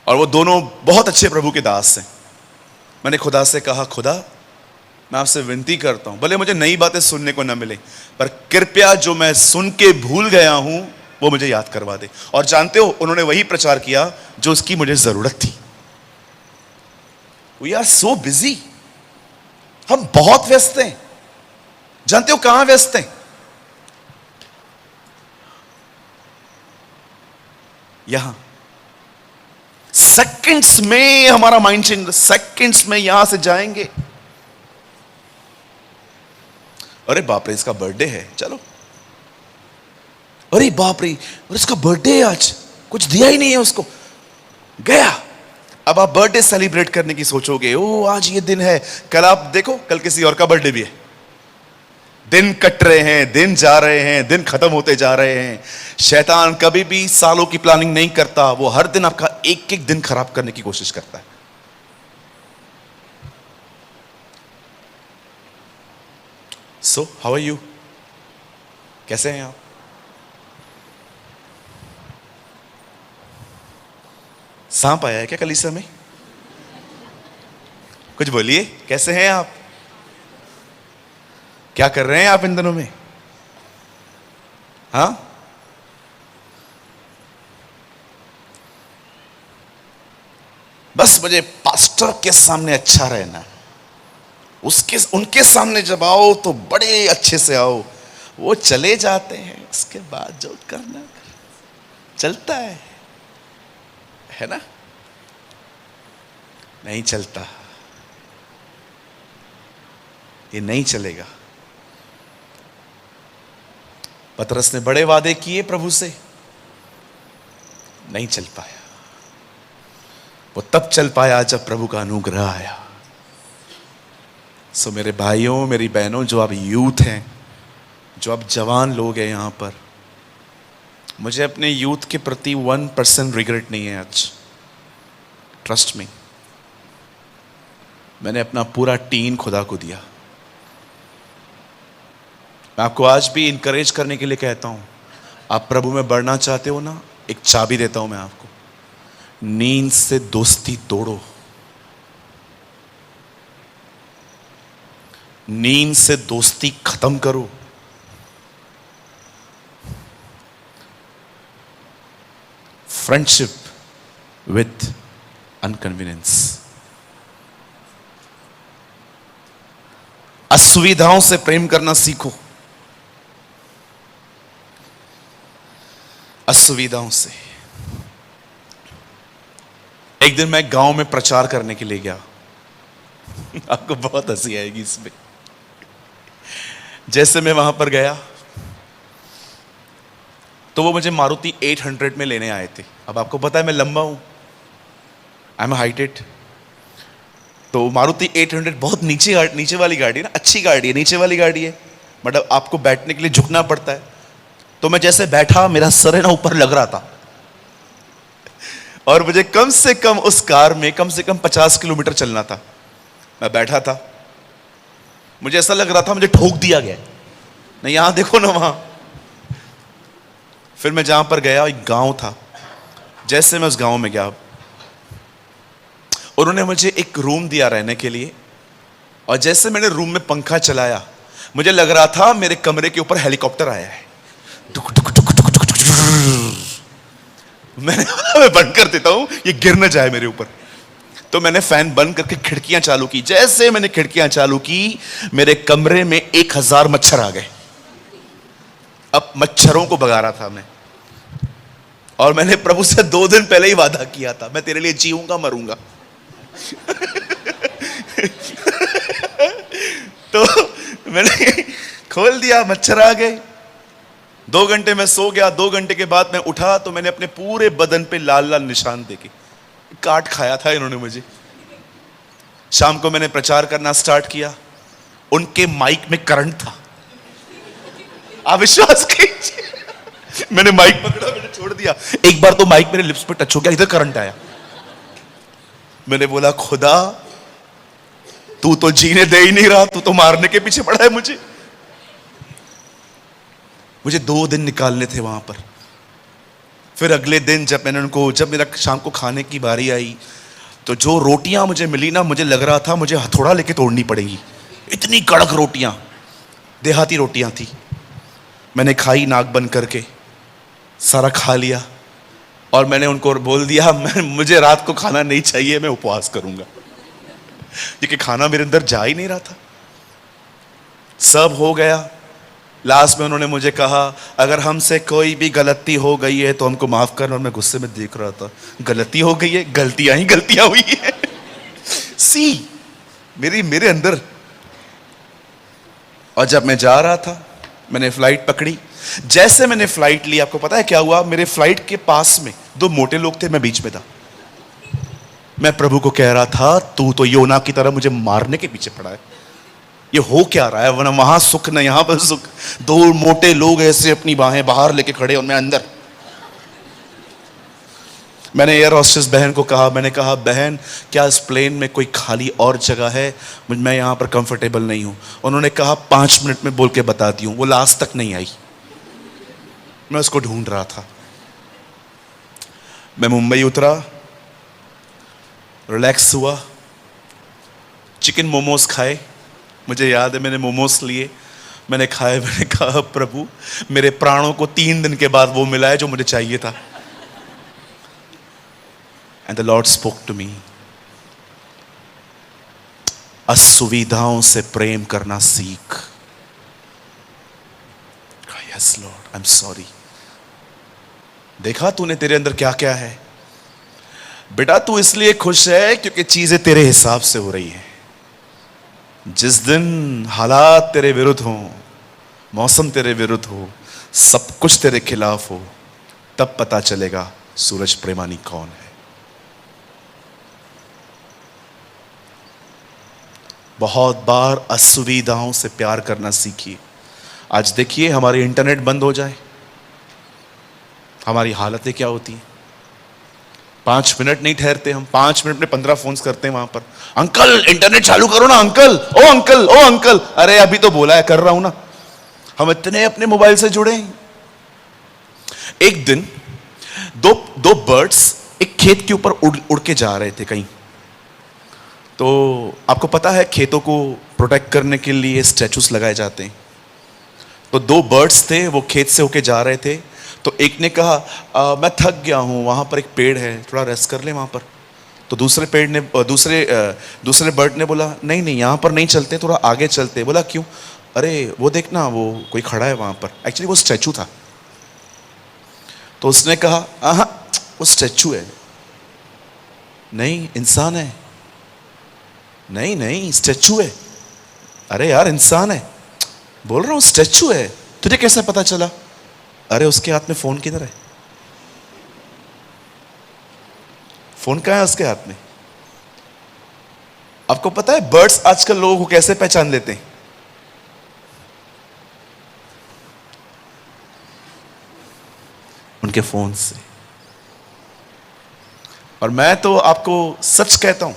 और वो दोनों बहुत अच्छे प्रभु के दास हैं। मैंने खुदा से कहा, खुदा मैं आपसे विनती करता हूं भले मुझे नई बातें सुनने को न मिले, पर कृपया जो मैं सुन के भूल गया हूं वो मुझे याद करवा दे। और जानते हो उन्होंने वही प्रचार किया जो उसकी मुझे जरूरत थी। वी आर सो बिजी, हम बहुत व्यस्त हैं। जानते हो कहां व्यस्त हैं? यहां सेकंड्स में हमारा माइंड चेंज, सेकंड्स में यहां से जाएंगे। अरे बाप रे, इसका बर्थडे है, चलो। अरे बाप रे, और इसका बर्थडे है आज, कुछ दिया ही नहीं है उसको, गया। अब आप बर्थडे सेलिब्रेट करने की सोचोगे, ओ आज ये दिन है, कल आप देखो कल किसी और का बर्थडे भी है। दिन कट रहे हैं, दिन जा रहे हैं, दिन खत्म होते जा रहे हैं। शैतान कभी भी सालों की प्लानिंग नहीं करता, वो हर दिन आपका एक एक दिन खराब करने की कोशिश करता है। सो हाउ आर यू, कैसे हैं आप? सांप आया है क्या कलीसिया में? कुछ बोलिए, कैसे हैं आप? क्या कर रहे हैं आप इन दिनों में? हाँ, बस मुझे पास्टर के सामने अच्छा रहना, उसके उनके सामने जब आओ तो बड़े अच्छे से आओ। वो चले जाते हैं, उसके बाद जो करना चलता है ना? नहीं चलता, ये नहीं चलेगा। पतरस ने बड़े वादे किए प्रभु से, नहीं चल पाया। वो तब चल पाया जब प्रभु का अनुग्रह आया। सो मेरे भाइयों, मेरी बहनों, जो आप यूथ हैं, जो आप जवान लोग हैं यहाँ पर, मुझे अपने यूथ के प्रति 1% रिग्रेट नहीं है आज। ट्रस्ट मी, मैंने अपना पूरा टीन खुदा को दिया। मैं आपको आज भी इंकरेज करने के लिए कहता हूं, आप प्रभु में बढ़ना चाहते हो ना, एक चाबी देता हूं मैं आपको, नींद से दोस्ती तोड़ो। नींद से दोस्ती खत्म करो। Friendship with अनकन्वीनियंस। असुविधाओं से प्रेम करना सीखो। असुविधाओं से। एक दिन मैं गांव में प्रचार करने के लिए गया। आपको बहुत हंसी आएगी इसमें। जैसे मैं वहां पर गया तो वो मुझे मारुति 800 में लेने आए थे। अब आपको पता है मैं लंबा हूं, आई एम हाइटेड। तो मारुति 800 बहुत नीचे वाली गाड़ी है ना, अच्छी गाड़ी है, नीचे वाली गाड़ी है, मतलब आपको बैठने के लिए झुकना पड़ता है। तो मैं जैसे बैठा, मेरा सर है ना ऊपर लग रहा था, और मुझे कम से कम उस कार में कम से कम 50 किलोमीटर चलना था। मैं बैठा था, मुझे ऐसा लग रहा था मुझे ठोक दिया गया, नहीं यहां देखो ना वहां। फिर मैं जहां पर गया, एक गांव था। जैसे मैं उस गांव में गया, उन्होंने मुझे एक रूम दिया रहने के लिए, और जैसे मैंने रूम में पंखा चलाया, मुझे लग रहा था मेरे कमरे के ऊपर हेलीकॉप्टर आया है। मैं बंद कर देता हूं, ये गिर न जाए मेरे ऊपर। तो मैंने फैन बंद करके खिड़कियां चालू की। जैसे मैंने खिड़कियां चालू की, मेरे कमरे में 1000 मच्छर आ गए। अब मच्छरों को भगा रहा था मैं, और मैंने प्रभु से 2 दिन पहले ही वादा किया था, मैं तेरे लिए जीऊंगा मरूंगा। तो मैंने खोल दिया, मच्छर आ गए। 2 घंटे मैं सो गया। 2 घंटे के बाद मैं उठा तो मैंने अपने पूरे बदन पे लाल लाल निशान देखे। काट खाया था इन्होंने मुझे। शाम को मैंने प्रचार करना स्टार्ट किया। उनके माइक में करंट था, आप विश्वास कीजिए। मैंने माइक पकड़ा, मैंने छोड़ दिया। एक बार तो माइक मेरे लिप्स पे टच हो गया, इधर करंट आया। मैंने बोला, खुदा तू तो जीने दे ही नहीं रहा, तू तो मारने के पीछे पड़ा है मुझे। मुझे 2 दिन निकालने थे वहां पर। फिर अगले दिन जब मेरा शाम को खाने की बारी आई, तो जो रोटियां मुझे मिली ना, मुझे लग रहा था मुझे हथौड़ा लेके तोड़नी पड़ेगी। इतनी कड़क रोटियां, देहाती रोटियां थी। मैंने खाई नाक बंद करके, सारा खा लिया, और मैंने उनको बोल दिया, मुझे रात को खाना नहीं चाहिए, मैं उपवास करूंगा, क्योंकि खाना मेरे अंदर जा ही नहीं रहा था। सब हो गया। लास्ट में उन्होंने मुझे कहा, अगर हमसे कोई भी गलती हो गई है तो हमको माफ करना। और मैं गुस्से में देख रहा था, गलती हो गई है, गलतियां ही गलतियां हुई है। सी मेरे अंदर। और जब मैं जा रहा था, मैंने फ्लाइट पकड़ी। जैसे मैंने फ्लाइट ली, आपको पता है क्या हुआ? मेरे फ्लाइट के पास में दो मोटे लोग थे, मैं बीच में था। मैं प्रभु को कह रहा था, तू तो योना की तरह मुझे मारने के पीछे पड़ा है, ये हो क्या रहा है? वरना वहां सुख न यहां पर सुख। दो मोटे लोग ऐसे अपनी बाहें बाहर लेके खड़े और मैं अंदर। मैंने एयर होस्टेस बहन को कहा, मैंने कहा, बहन क्या इस प्लेन में कोई खाली और जगह है? मैं यहां पर कंफर्टेबल नहीं हूं। उन्होंने कहा 5 मिनट में बोल के बताती हूं। वो लास्ट तक नहीं आई, मैं उसको ढूंढ रहा था। मैं मुंबई उतरा, रिलैक्स हुआ, चिकन मोमोज खाए। मुझे याद है मैंने मोमोज लिए, मैंने खाए। मैंने कहा, प्रभु मेरे प्राणों को 3 दिन के बाद वो मिला है जो मुझे चाहिए था। And the lord spoke to me, असुविधाओं से प्रेम करना सीख। Yes lord, I am sorry. देखा तूने तेरे अंदर क्या क्या है? बेटा तू इसलिए खुश है क्योंकि चीजें तेरे हिसाब से हो रही है। जिस दिन हालात तेरे विरुद्ध हो, मौसम तेरे विरुद्ध हो, सब कुछ तेरे खिलाफ हो, तब पता चलेगा सूरज प्रेमानी कौन है। बहुत बार असुविधाओं से प्यार करना सीखिए। आज देखिए, हमारी इंटरनेट बंद हो जाए, हमारी हालतें क्या होती हैं। 5 मिनट नहीं ठहरते हम, 5 मिनट में 15 फोन करते हैं वहां पर। अंकल इंटरनेट चालू करो ना, अंकल, ओ अंकल, ओ अंकल। अरे अभी तो बोला है, कर रहा हूं ना। हम इतने अपने मोबाइल से जुड़े हैं। एक दिन दो बर्ड्स एक खेत के ऊपर उड़ के जा रहे थे कहीं। तो आपको पता है खेतों को प्रोटेक्ट करने के लिए स्टैचूस लगाए जाते हैं। तो 2 बर्ड्स थे, वो खेत से होके जा रहे थे। तो एक ने कहा, मैं थक गया हूं, वहां पर एक पेड़ है, थोड़ा रेस्ट कर ले वहां पर। तो दूसरे बर्ड ने बोला, नहीं नहीं यहां पर नहीं चलते, थोड़ा आगे चलते। बोला क्यों? अरे वो देखना, वो कोई खड़ा है वहां पर। एक्चुअली वो स्टैचू था। तो उसने कहा, हाँ वो स्टैचू है। नहीं इंसान है। नहीं नहीं स्टैचू है। अरे यार इंसान है। बोल रहा हूं स्टैचू है। तुझे कैसे पता चला? अरे उसके हाथ में फोन किधर है? फोन कहां है उसके हाथ में? आपको पता है बर्ड्स आजकल लोगों को कैसे पहचान लेते हैं? उनके फोन से। और मैं तो आपको सच कहता हूं,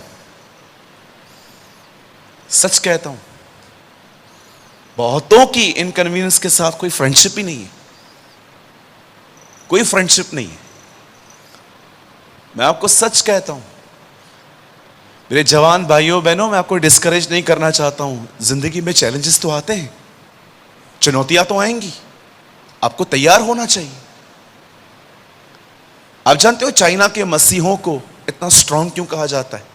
सच कहता हूं, बहुतों की इनकन्वीनियंस के साथ कोई फ्रेंडशिप ही नहीं है, कोई फ्रेंडशिप नहीं है। मैं आपको सच कहता हूं मेरे जवान भाइयों बहनों, मैं आपको डिस्करेज नहीं करना चाहता हूं। जिंदगी में चैलेंजेस तो आते हैं, चुनौतियां तो आएंगी, आपको तैयार होना चाहिए। आप जानते हो चाइना के मसीहों को इतना स्ट्रांग क्यों कहा जाता है?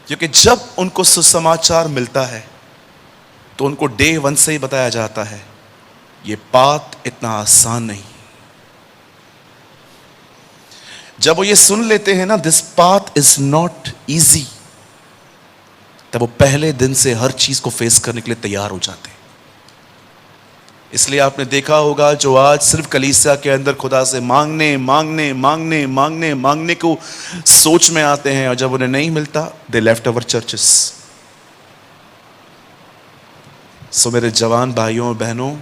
क्योंकि जब उनको सुसमाचार मिलता है तो उनको डे 1 से ही बताया जाता है, ये बात इतना आसान नहीं। जब वो ये सुन लेते हैं ना, this path is not easy, तब वो पहले दिन से हर चीज को फेस करने के लिए तैयार हो जाते हैं। इसलिए आपने देखा होगा जो आज सिर्फ कलीसिया के अंदर खुदा से मांगने मांगने मांगने मांगने मांगने को सोच में आते हैं, और जब उन्हें नहीं मिलता, दे लेफ्ट अवर चर्चेस। सो मेरे जवान भाइयों और बहनों,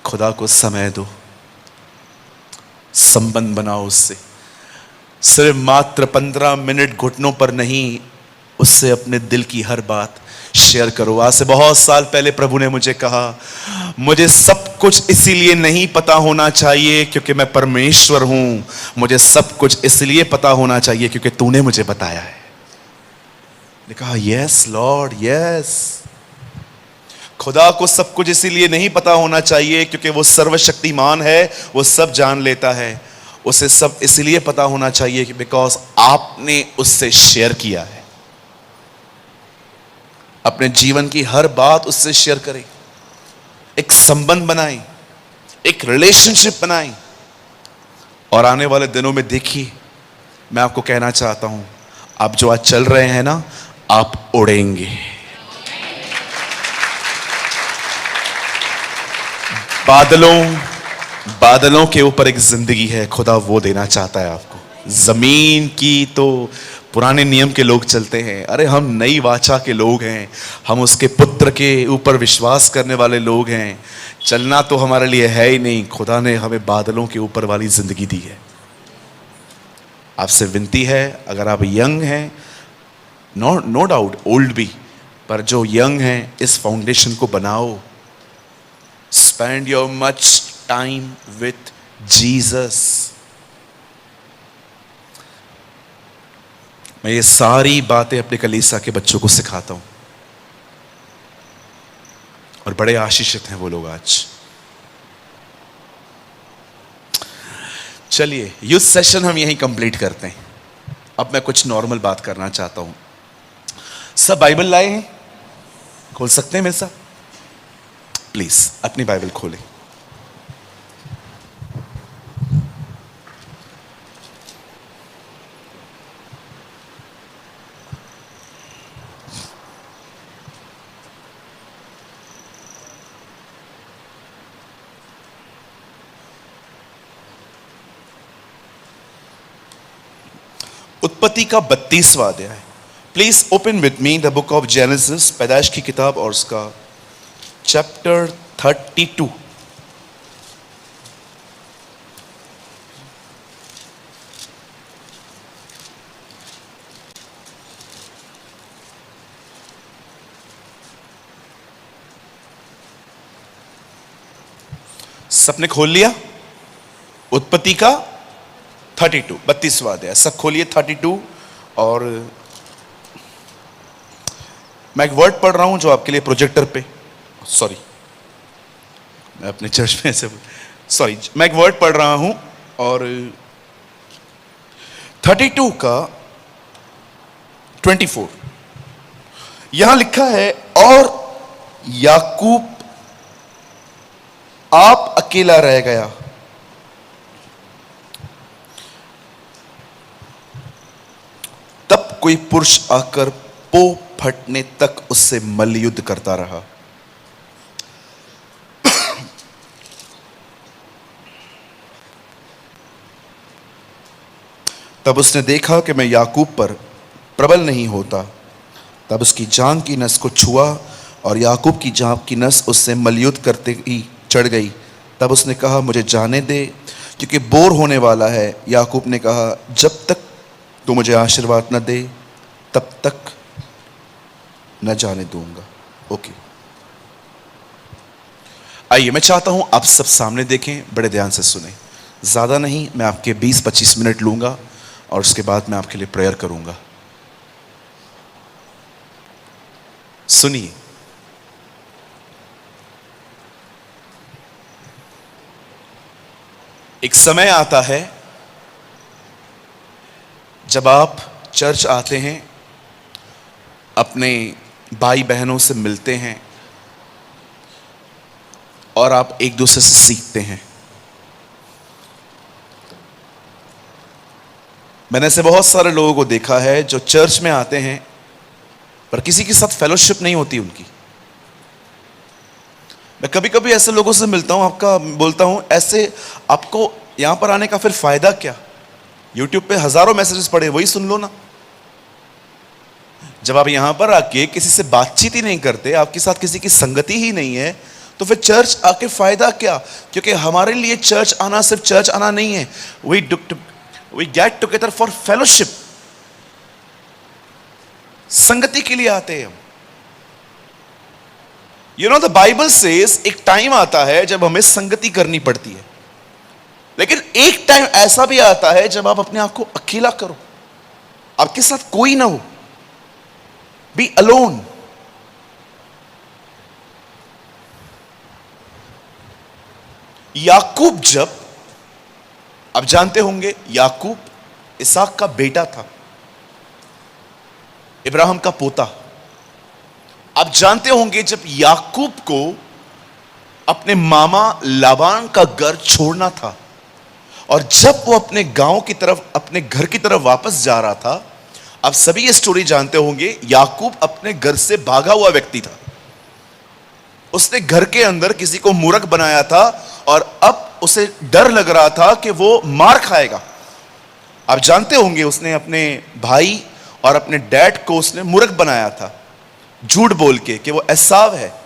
खुदा को समय दो, संबंध बनाओ उससे। सिर्फ मात्र 15 मिनट घुटनों पर नहीं, उससे अपने दिल की हर बात शेयर करो। आज से बहुत साल पहले प्रभु ने मुझे कहा, मुझे सब कुछ इसीलिए नहीं पता होना चाहिए क्योंकि मैं परमेश्वर हूं, मुझे सब कुछ इसलिए पता होना चाहिए क्योंकि तूने मुझे बताया है। मैंने कहा यस लॉर्ड यस। खुदा को सब कुछ इसीलिए नहीं पता होना चाहिए क्योंकि वो सर्वशक्तिमान है, वो सब जान लेता है। उसे सब इसलिए पता होना चाहिए कि बिकॉज आपने उससे शेयर किया है। अपने जीवन की हर बात उससे शेयर करें। संबंध बनाएं, एक रिलेशनशिप बनाएं। और आने वाले दिनों में देखिए, मैं आपको कहना चाहता हूं, आप जो आज चल रहे हैं ना, आप उड़ेंगे। बादलों के ऊपर एक जिंदगी है, खुदा वो देना चाहता है आपको। जमीन की तो पुराने नियम के लोग चलते हैं, अरे हम नई वाचा के लोग हैं, हम उसके पुत्र के ऊपर विश्वास करने वाले लोग हैं। चलना तो हमारे लिए है ही नहीं, खुदा ने हमें बादलों के ऊपर वाली जिंदगी दी है। आपसे विनती है, अगर आप यंग हैं, नो डाउट ओल्ड भी, पर जो यंग हैं, इस फाउंडेशन को बनाओ। Spend your much time with Jesus. मैं ये सारी बातें अपने कलीसिया के बच्चों को सिखाता हूं, और बड़े आशीषित हैं वो लोग आज। चलिए, यूथ सेशन हम यहीं कंप्लीट करते हैं। अब मैं कुछ नॉर्मल बात करना चाहता हूं। सब बाइबल लाए हैं? खोल सकते हैं मेरे साथ? प्लीज अपनी बाइबल खोलें। उत्पत्ति का 32वां अध्याय। Please open with me the book of genesis, पैदाइश की किताब, और उसका चैप्टर 32। सबने खोल लिया? उत्पत्ति का 32, 32वां अध्याय। सब खोलिए 32। और मैं एक वर्ड पढ़ रहा हूं जो आपके लिए प्रोजेक्टर पे, सॉरी मैं अपने चर्च में ऐसे, सॉरी, मैं एक वर्ड पढ़ रहा हूं, और 32 का 24 यहां लिखा है, और याकूब आप अकेला रह गया। तब कोई पुरुष आकर पो फटने तक उससे मल्लयुद्ध करता रहा। तब उसने देखा कि मैं याकूब पर प्रबल नहीं होता। तब उसकी जांघ की नस को छुआ, और याकूब की जांघ की नस उससे मल्लयुद्ध करते ही चढ़ गई। तब उसने कहा, मुझे जाने दे, क्योंकि बोर होने वाला है। याकूब ने कहा, जब तक तू मुझे आशीर्वाद न दे, तब तक न जाने दूंगा। ओके, आइए, मैं चाहता हूं आप सब सामने देखें, बड़े ध्यान से सुने। ज्यादा नहीं, मैं आपके 20-25 मिनट लूंगा, और उसके बाद मैं आपके लिए प्रेयर करूंगा। सुनिए। एक समय आता है जब आप चर्च आते हैं, अपने भाई बहनों से मिलते हैं, और आप एक दूसरे से सीखते हैं। मैंने ऐसे बहुत सारे लोगों को देखा है जो चर्च में आते हैं, पर किसी के साथ फेलोशिप नहीं होती उनकी। मैं कभी कभी ऐसे लोगों से मिलता हूं, आपका बोलता हूं, ऐसे आपको यहां पर आने का फिर फायदा क्या? यूट्यूब पे हजारों मैसेजेस पड़े, वही सुन लो ना। जब आप यहां पर आके किसी से बातचीत ही नहीं करते, आपके साथ किसी की संगति ही नहीं है, तो फिर चर्च आके फायदा क्या? क्योंकि हमारे लिए चर्च आना सिर्फ चर्च आना नहीं है। We get together for fellowship. संगति के लिए आते हैं। You know the Bible says, एक टाइम आता है जब हमें संगति करनी पड़ती है, लेकिन एक टाइम ऐसा भी आता है जब आप अपने आप को अकेला करो, आपके साथ कोई ना हो। Be alone. याकूब, जब आप जानते होंगे, याकूब इसहाक का बेटा था, इब्राहिम का पोता। आप जानते होंगे, जब याकूब को अपने मामा लाबान का घर छोड़ना था। और जब वो अपने गांव की तरफ, अपने घर की तरफ वापस जा रहा था, आप सभी ये स्टोरी जानते होंगे, याकूब अपने घर से भागा हुआ व्यक्ति था। उसने घर के अंदर किसी को मूर्ख बनाया था और अब उसे डर लग रहा था कि वो मार खाएगा। आप जानते होंगे, उसने अपने भाई और अपने डैड को उसने मूर्ख बनाया था, झूठ बोल के कि वो एसाव है।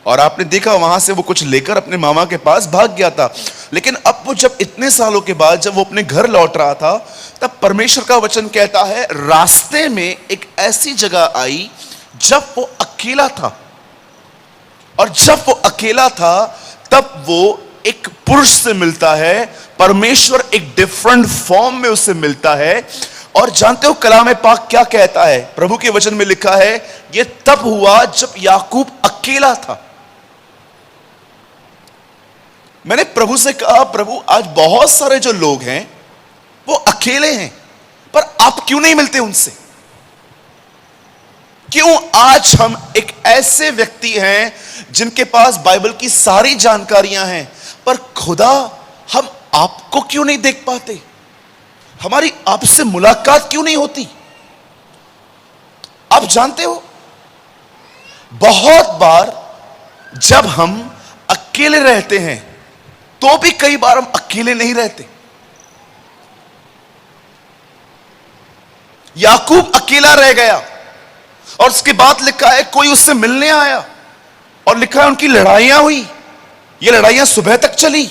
और आपने देखा वहां से वो कुछ लेकर अपने मामा के पास भाग गया था। लेकिन अब वो जब इतने सालों के बाद जब वो अपने घर लौट रहा था, तब परमेश्वर का वचन कहता है, रास्ते में एक ऐसी जगह आई जब वो अकेला था। और जब वो अकेला था तब वो एक पुरुष से मिलता है। परमेश्वर एक डिफरेंट फॉर्म में उससे मिलता है। और जानते हो कलाम पाक क्या कहता है? प्रभु के वचन में लिखा है, यह तब हुआ जब याकूब अकेला था। मैंने प्रभु से कहा, प्रभु आज बहुत सारे जो लोग हैं वो अकेले हैं, पर आप क्यों नहीं मिलते उनसे? क्यों आज हम एक ऐसे व्यक्ति हैं जिनके पास बाइबल की सारी जानकारियां हैं, पर खुदा हम आपको क्यों नहीं देख पाते? हमारी आपसे मुलाकात क्यों नहीं होती? आप जानते हो, बहुत बार जब हम अकेले रहते हैं तो भी कई बार हम अकेले नहीं रहते। याकूब अकेला रह गया और उसके बाद लिखा है कोई उससे मिलने आया, और लिखा है उनकी लड़ाइयां हुई। ये लड़ाइयां सुबह तक चली,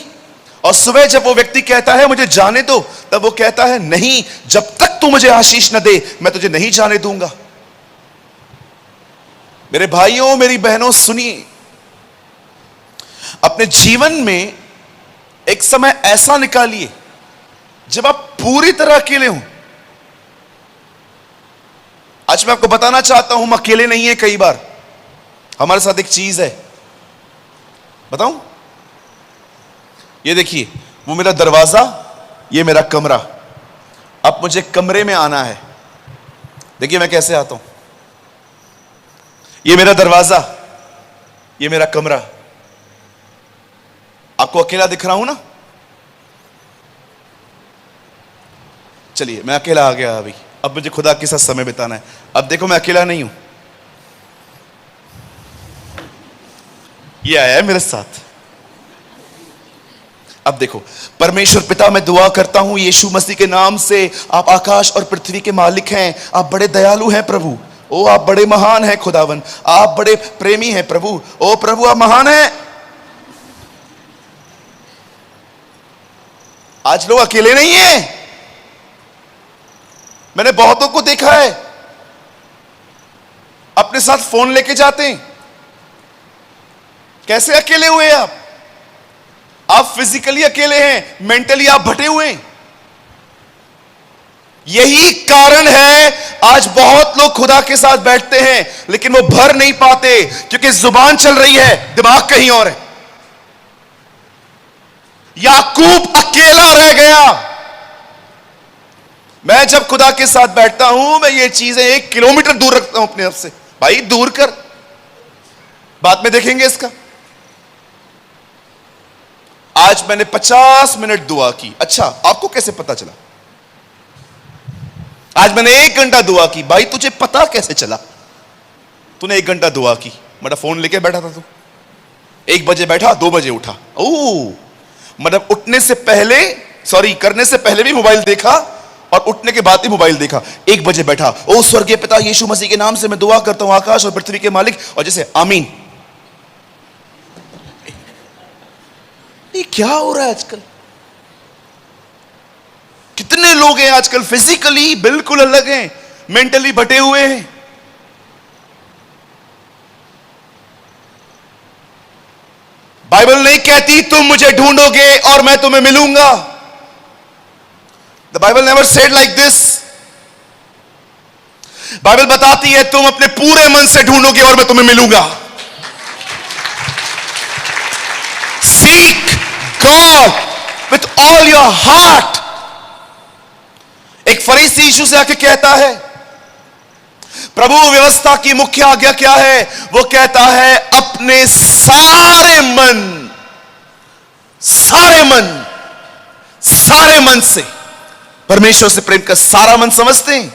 और सुबह जब वो व्यक्ति कहता है मुझे जाने दो, तब वो कहता है नहीं, जब तक तू मुझे आशीष न दे मैं तुझे नहीं जाने दूंगा। मेरे भाइयों, मेरी बहनों, सुनिए, अपने जीवन में एक समय ऐसा निकालिए जब आप पूरी तरह अकेले हों। आज मैं आपको बताना चाहता हूं, हम अकेले नहीं है। कई बार हमारे साथ एक चीज है, बताऊं? ये देखिए, वो मेरा दरवाजा, ये मेरा कमरा। अब मुझे कमरे में आना है। देखिए मैं कैसे आता हूं। ये मेरा दरवाजा, ये मेरा कमरा। आपको अकेला दिख रहा हूं ना? चलिए, मैं अकेला आ गया अभी। अब मुझे खुदा के साथ समय बिताना है। अब देखो मैं अकेला नहीं हूं, ये आया है मेरे साथ। अब देखो, परमेश्वर पिता, मैं दुआ करता हूं यीशु मसीह के नाम से, आप आकाश और पृथ्वी के मालिक हैं, आप बड़े दयालु हैं प्रभु। ओ आप बड़े महान हैं खुदावन, आप बड़े प्रेमी हैं प्रभु। ओ प्रभु आप महान हैं। आज लोग अकेले नहीं हैं। मैंने बहुतों को देखा है, अपने साथ फोन लेके जाते हैं। कैसे अकेले हुए आप? आप फिजिकली अकेले हैं, मेंटली आप भटे हुए हैं। यही कारण है आज बहुत लोग खुदा के साथ बैठते हैं लेकिन वो भर नहीं पाते, क्योंकि जुबान चल रही है, दिमाग कहीं और है। याकूब अकेला रह गया। मैं जब खुदा के साथ बैठता हूं, मैं ये चीजें 1 किलोमीटर दूर रखता हूं अपने आप से। भाई दूर कर, बाद में देखेंगे इसका। आज मैंने 50 मिनट दुआ की। अच्छा, आपको कैसे पता चला? आज मैंने 1 घंटा दुआ की। भाई तुझे पता कैसे चला? तूने 1 घंटा दुआ की, मतलब फोन लेके बैठा था तू। 1 बजे बैठा, 2 बजे उठा। ओ मतलब उठने से पहले, सॉरी करने से पहले भी मोबाइल देखा और उठने के बाद भी मोबाइल देखा। 1 बजे बैठा, ओ स्वर्गीय पिता यीशु मसीह के नाम से मैं दुआ करता हूं, आकाश और पृथ्वी के मालिक, और जैसे आमीन। ये क्या हो रहा है आजकल? कितने लोग हैं आजकल फिजिकली बिल्कुल अलग हैं, मेंटली बटे हुए हैं। बाइबल नहीं कहती तुम मुझे ढूंढोगे और मैं तुम्हें मिलूंगा। The Bible never said like this. Bible बताती है तुम अपने पूरे मन से ढूंढोगे और मैं तुम्हें मिलूंगा। Seek God with all your heart. एक फरीसी यीशु से आके कहता है, प्रभु व्यवस्था की मुख्य आज्ञा क्या है? वो कहता है अपने सारे मन सारे मन से परमेश्वर से प्रेम का सारा मन समझते हैं,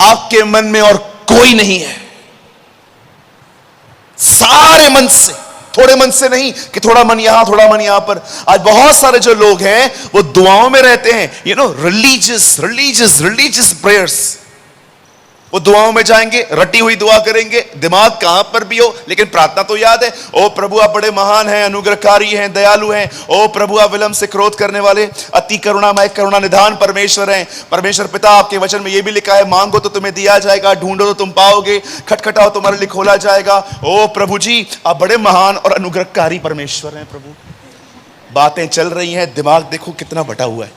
आपके मन में और कोई नहीं है। सारे मन से, थोड़े मन से नहीं कि थोड़ा मन यहां थोड़ा मन यहां पर। आज बहुत सारे जो लोग हैं वो दुआओं में रहते हैं, रिलीजियस प्रेयर्स। वो दुआओं में जाएंगे, रटी हुई दुआ करेंगे, दिमाग कहां पर भी हो, लेकिन प्रार्थना तो याद है। ओ प्रभु आप बड़े महान हैं, अनुग्रहकारी हैं, दयालु हैं। ओ प्रभु आप विलंब से क्रोध करने वाले, अति करुणामय, करुणा निधान परमेश्वर हैं। परमेश्वर पिता, आपके वचन में यह भी लिखा है, मांगो तो तुम्हें दिया जाएगा, ढूंढो तो तुम पाओगे, खटखटाओ तुम्हारे लिए खोला जाएगा। ओ प्रभु जी आप बड़े महान और अनुग्रहकारी परमेश्वर हैं। प्रभु बातें चल रही हैं, दिमाग देखो कितना बटा हुआ है।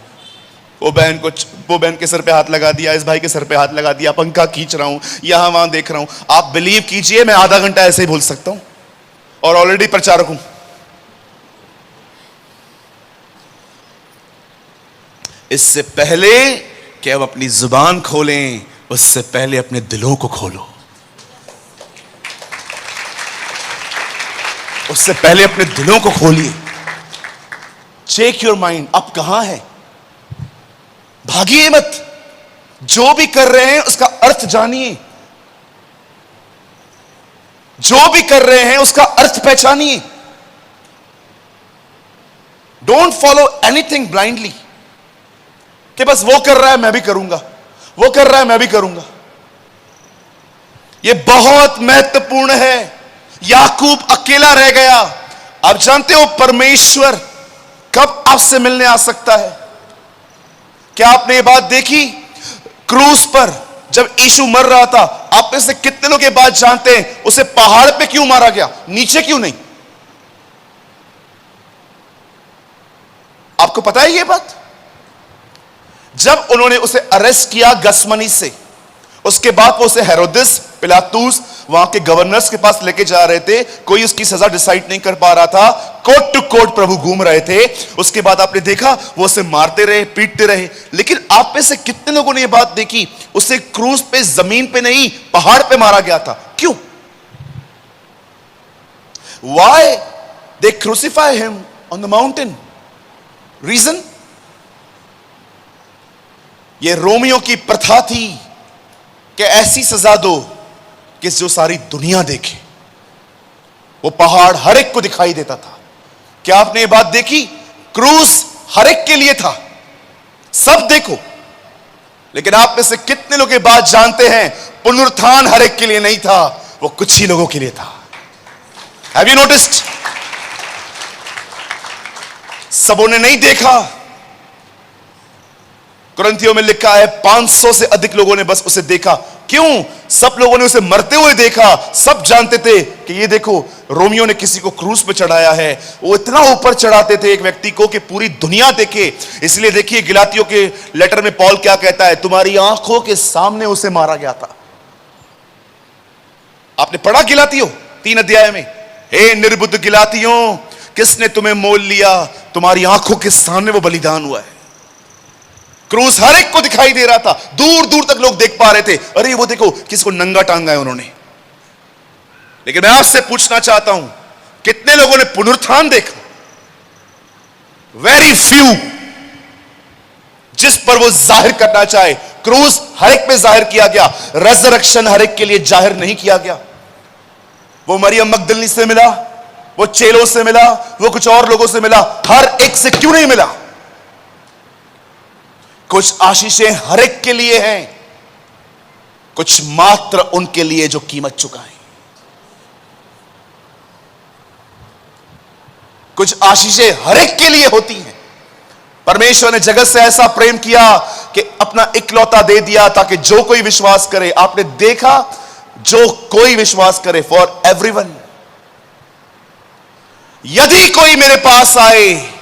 वो बहन के सर पे हाथ लगा दिया, इस भाई के सर पे हाथ लगा दिया, पंखा खींच रहा हूं, यहां वहां देख रहा हूं। आप बिलीव कीजिए मैं आधा घंटा ऐसे ही भूल सकता हूं, और ऑलरेडी प्रचारक हूं। इससे पहले कि हम अपनी जुबान खोलें, उससे पहले अपने दिलों को खोलो। उससे पहले अपने दिलों को खोलिए। चेक योर माइंड, आप कहां है। भागिए मत, जो भी कर रहे हैं उसका अर्थ जानिए, जो भी कर रहे हैं उसका अर्थ पहचानिए। डोंट फॉलो एनीथिंग ब्लाइंडली कि बस वो कर रहा है मैं भी करूंगा, वो कर रहा है मैं भी करूंगा। यह बहुत महत्वपूर्ण है। याकूब अकेला रह गया। आप जानते हो परमेश्वर कब आपसे मिलने आ सकता है। क्या आपने ये बात देखी क्रूस पर जब यीशु मर रहा था, आप में से कितने लोग ये बात जानते हैं उसे पहाड़ पे क्यों मारा गया, नीचे क्यों नहीं। आपको पता है ये बात। जब उन्होंने उसे अरेस्ट किया गसमनी से, उसके बाद वो उसे हेरोदिस, पिलातूस, वहां के गवर्नर्स के पास लेके जा रहे थे। कोई उसकी सजा डिसाइड नहीं कर पा रहा था। कोर्ट टू कोर्ट प्रभु घूम रहे थे। उसके बाद आपने देखा वो उसे मारते रहे, पीटते रहे। लेकिन आप में से कितने लोगों ने यह बात देखी उसे क्रूस पे, जमीन पे नहीं, पहाड़ पे मारा गया था। क्यों? Why they crucify him on the mountain? Reason? ये रोमियो की प्रथा थी कि ऐसी सजा दो कि जो सारी दुनिया देखे। वो पहाड़ हर एक को दिखाई देता था। क्या आपने ये बात देखी? क्रूस हर एक के लिए था, सब देखो। लेकिन आप में से कितने लोग ये बात जानते हैं पुनरुत्थान हर एक के लिए नहीं था, वो कुछ ही लोगों के लिए था। Have you noticed? सबों ने नहीं देखा। कुरिन्थियों में लिखा है 500 से अधिक लोगों ने बस उसे देखा। क्यों? सब लोगों ने उसे मरते हुए देखा। सब जानते थे कि ये देखो रोमियो ने किसी को क्रूस पे चढ़ाया है। वो इतना ऊपर चढ़ाते थे एक व्यक्ति को कि पूरी दुनिया देखे। इसलिए देखिए गलातियों के लेटर में पौल क्या कहता है, तुम्हारी आंखों के सामने उसे मारा गया था। आपने पढ़ा गलातियों 3 अध्याय में, हे निर्बुद्ध गलातियों, किसने तुम्हें मोल लिया, तुम्हारी आंखों के सामने वो बलिदान हुआ है। क्रूस हर एक को दिखाई दे रहा था, दूर दूर तक लोग देख पा रहे थे। अरे वो देखो किसको नंगा टांगा है उन्होंने। लेकिन मैं आपसे पूछना चाहता हूं, कितने लोगों ने पुनरुत्थान देखा? Very few. जिस पर वो जाहिर करना चाहे। क्रूस हर एक पे जाहिर किया गया, रेजरेक्शन हर एक के लिए जाहिर नहीं किया गया। वो मरियम मगदलिनी से मिला, वो चेलों से मिला, वो कुछ और लोगों से मिला, हर एक से क्यों नहीं मिला? कुछ आशीषें हर एक के लिए हैं, कुछ मात्र उनके लिए जो कीमत चुकाएं। कुछ आशीषें हर एक के लिए होती हैं। परमेश्वर ने जगत से ऐसा प्रेम किया कि अपना इकलौता दे दिया ताकि जो कोई विश्वास करे। आपने देखा, जो कोई विश्वास करे, फॉर एवरीवन। यदि कोई मेरे पास आए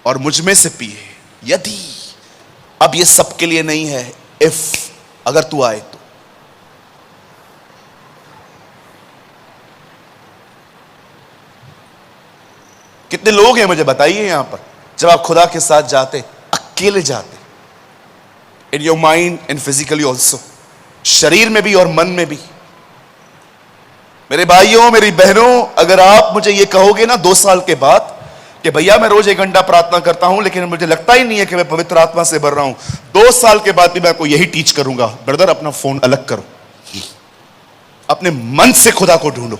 और मुझ में से पिए, यदि, अब ये सबके लिए नहीं है, इफ, अगर तू आए तो। कितने लोग हैं मुझे बताइए यहां पर, जब आप खुदा के साथ जाते, अकेले जाते, in your mind and physically also, शरीर में भी और मन में भी। मेरे भाइयों, मेरी बहनों, अगर आप मुझे ये कहोगे ना 2 साल के बाद कि भैया मैं रोज 1 घंटा प्रार्थना करता हूं लेकिन मुझे लगता ही नहीं है कि मैं पवित्र आत्मा से भर रहा हूं, 2 साल के बाद भी मैं आपको यही टीच करूंगा, ब्रदर अपना फोन अलग करो, अपने मन से खुदा को ढूंढो।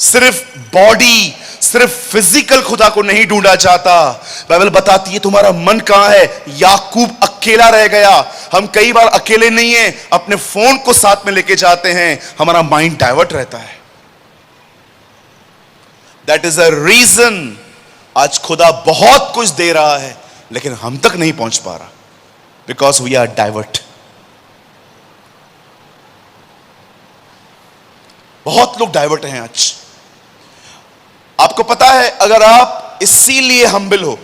सिर्फ बॉडी, सिर्फ फिजिकल खुदा को नहीं ढूंढा जाता। बाइबल बताती है तुम्हारा मन कहां है। याकूब अकेला रह गया। हम कई बार अकेले नहीं हैं, अपने फोन को साथ में लेके जाते हैं, हमारा माइंड डाइवर्ट रहता है। दैट इज अ रीजन आज खुदा बहुत कुछ दे रहा है लेकिन हम तक नहीं पहुंच पा रहा, बिकॉज वी आर डाइवर्ट। बहुत लोग डाइवर्ट हैं आज। आपको पता है, अगर आप इसीलिए हम्बल हो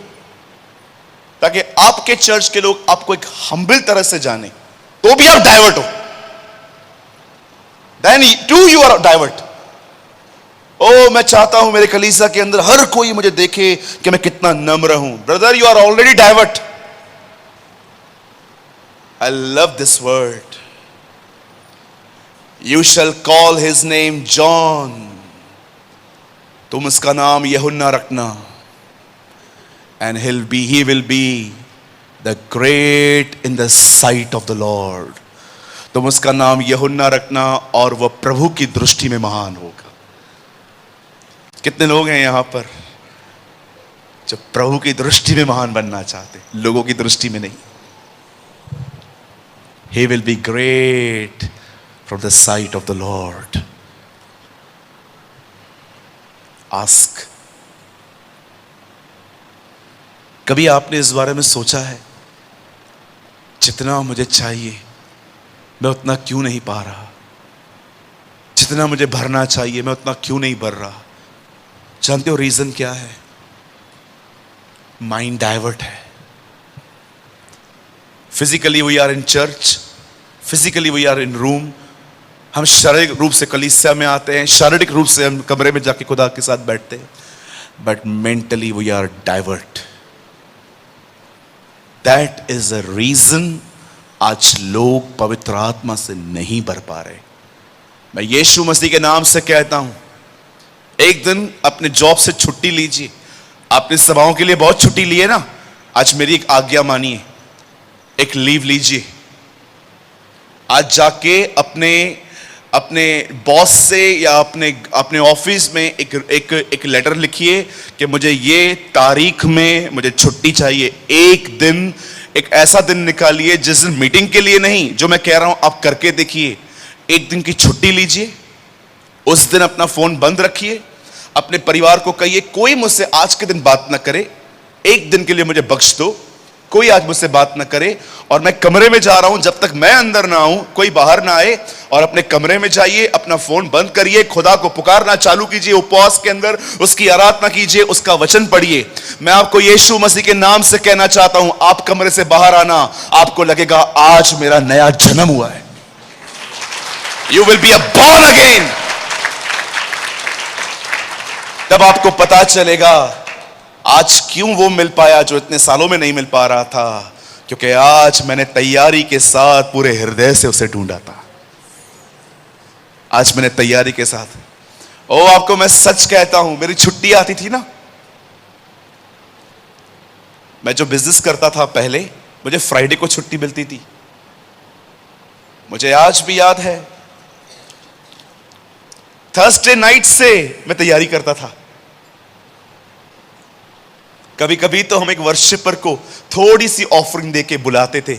ताकि आपके चर्च के लोग आपको एक हम्बल तरह से जाने, तो भी आप डाइवर्ट हो, then too you are divert. ओ मैं चाहता हूं मेरे कलीसिया के अंदर हर कोई मुझे देखे कि मैं कितना नम्र हूं। Brother, you are already divert. I love this word, you shall call his name John. तुम उसका नाम यूहन्ना रखना, and he will be the great in the sight of the Lord. तुम उसका नाम यूहन्ना रखना और वह प्रभु की दृष्टि में महान होगा। कितने लोग हैं यहां पर जो प्रभु की दृष्टि में महान बनना चाहते, लोगों की दृष्टि में नहीं। He will be great from the sight of the Lord. Ask. कभी आपने इस बारे में सोचा है, जितना मुझे चाहिए मैं उतना क्यों नहीं पा रहा? जितना मुझे भरना चाहिए मैं उतना क्यों नहीं भर रहा? जानते हो रीजन क्या है? माइंड डाइवर्ट है। Physically we are in church, physically we are in room, हम शारीरिक रूप से कलीसिया में आते हैं, शारीरिक रूप से हम कमरे में जाके खुदा के साथ बैठते हैं, but mentally we are divert. That is a reason आज लोग पवित्र आत्मा से नहीं भर पा रहे। मैं यीशु मसीह के नाम से कहता हूं, एक दिन अपने जॉब से छुट्टी लीजिए। आपने सभाओं के लिए बहुत छुट्टी ली है ना, आज मेरी एक आज्ञा मानिए, एक लीव लीजिए। आज जाके अपने बॉस से या अपने ऑफिस में एक लेटर लिखिए कि मुझे ये तारीख में मुझे छुट्टी चाहिए। एक दिन, एक ऐसा दिन निकालिए जिस दिन मीटिंग के लिए नहीं, जो मैं कह रहा हूं आप करके देखिए। एक दिन की छुट्टी लीजिए, उस दिन अपना फोन बंद रखिए, अपने परिवार को कहिए कोई मुझसे आज के दिन बात ना करे, एक दिन के लिए मुझे बख्श दो, कोई आज मुझसे बात ना करे, और मैं कमरे में जा रहा हूं, जब तक मैं अंदर ना आऊं कोई बाहर ना आए। और अपने कमरे में जाइए, अपना फोन बंद करिए, खुदा को पुकारना चालू कीजिए, उपवास के अंदर उसकी आराधना कीजिए, उसका वचन पढ़िए। मैं आपको यीशु मसीह के नाम से कहना चाहता हूं, आप कमरे से बाहर आना, आपको लगेगा आज मेरा नया जन्म हुआ है। You will be a born again. तब आपको पता चलेगा आज क्यों वो मिल पाया जो इतने सालों में नहीं मिल पा रहा था, क्योंकि आज मैंने तैयारी के साथ पूरे हृदय से उसे ढूंढा था। आज मैंने तैयारी के साथ, ओ आपको मैं सच कहता हूं, मेरी छुट्टी आती थी ना, मैं जो बिजनेस करता था पहले, मुझे फ्राइडे को छुट्टी मिलती थी। मुझे आज भी याद है, थर्सडे नाइट से मैं तैयारी करता था। कभी कभी तो हम एक वर्शिपर को थोड़ी सी ऑफरिंग देके बुलाते थे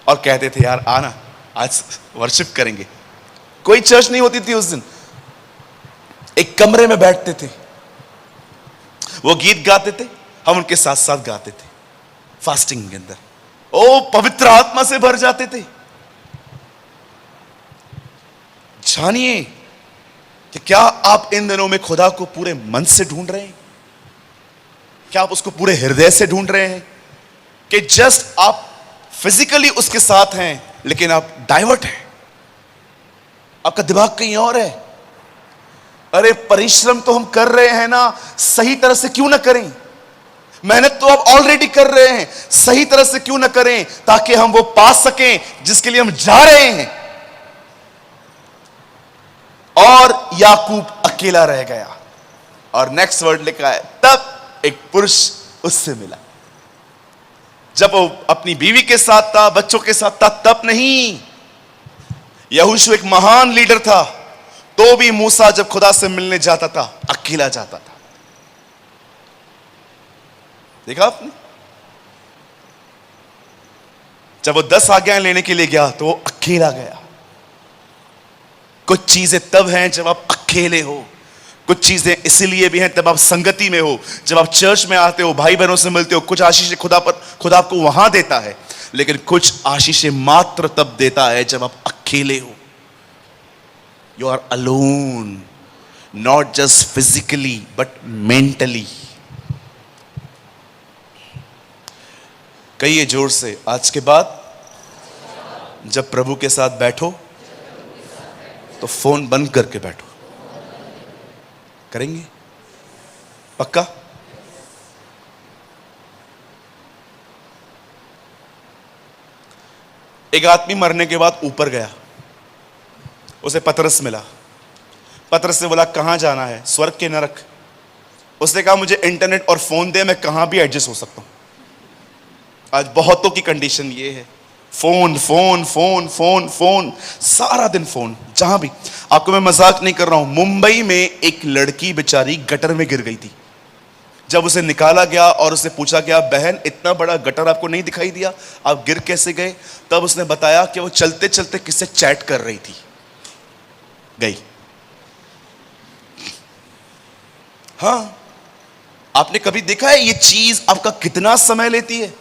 और कहते थे यार आना, आज वर्शिप करेंगे। कोई चर्च नहीं होती थी उस दिन, एक कमरे में बैठते थे, वो गीत गाते थे, हम उनके साथ साथ गाते थे फास्टिंग के अंदर। ओ पवित्र आत्मा से भर जाते थे। जानिए कि क्या आप इन दिनों में खुदा को पूरे मन से ढूंढ रहे हैं? क्या आप उसको पूरे हृदय से ढूंढ रहे हैं कि जस्ट आप फिजिकली उसके साथ हैं लेकिन आप डाइवर्ट हैं, आपका दिमाग कहीं और है? अरे परिश्रम तो हम कर रहे हैं ना, सही तरह से क्यों ना करें? मेहनत तो आप ऑलरेडी कर रहे हैं, सही तरह से क्यों ना करें ताकि हम वो पा सकें जिसके लिए हम जा रहे हैं। और याकूब अकेला रह गया। और नेक्स्ट वर्ड लिखा है, तब एक पुरुष उससे मिला। जब वो अपनी बीवी के साथ था, बच्चों के साथ था, तब नहीं। यहोशू एक महान लीडर था, तो भी मूसा जब खुदा से मिलने जाता था अकेला जाता था। देखा आपने? जब वो 10 आज्ञाएं लेने के लिए गया तो वो अकेला गया। कुछ चीजें तब हैं जब आप अकेले हो, कुछ चीजें इसलिए भी हैं तब आप संगति में हो, जब आप चर्च में आते हो, भाई बहनों से मिलते हो। कुछ आशीषें खुदा आपको वहां देता है, लेकिन कुछ आशीषें मात्र तब देता है जब आप अकेले हो। You are alone, not just physically but mentally. कहिए जोर से, आज के बाद जब प्रभु के साथ बैठो तो फोन बंद करके बैठो। करेंगे? पक्का? एक आदमी मरने के बाद ऊपर गया, उसे पतरस मिला। पतरस से बोला, कहां जाना है? स्वर्ग के नरक? उसने कहा, मुझे इंटरनेट और फोन दे, मैं कहां भी एडजस्ट हो सकता हूं। आज बहुतों की कंडीशन ये है, phone phone phone phone phone, सारा दिन फोन, जहां भी। आपको मैं मजाक नहीं कर रहा हूं, मुंबई में एक लड़की बेचारी गटर में गिर गई थी। जब उसे निकाला गया और उसे पूछा गया, बहन इतना बड़ा गटर आपको नहीं दिखाई दिया, आप गिर कैसे गए? तब उसने बताया कि वो चलते चलते किससे चैट कर रही थी, गई। हां, आपने कभी देखा है ये चीज आपका कितना समय लेती है?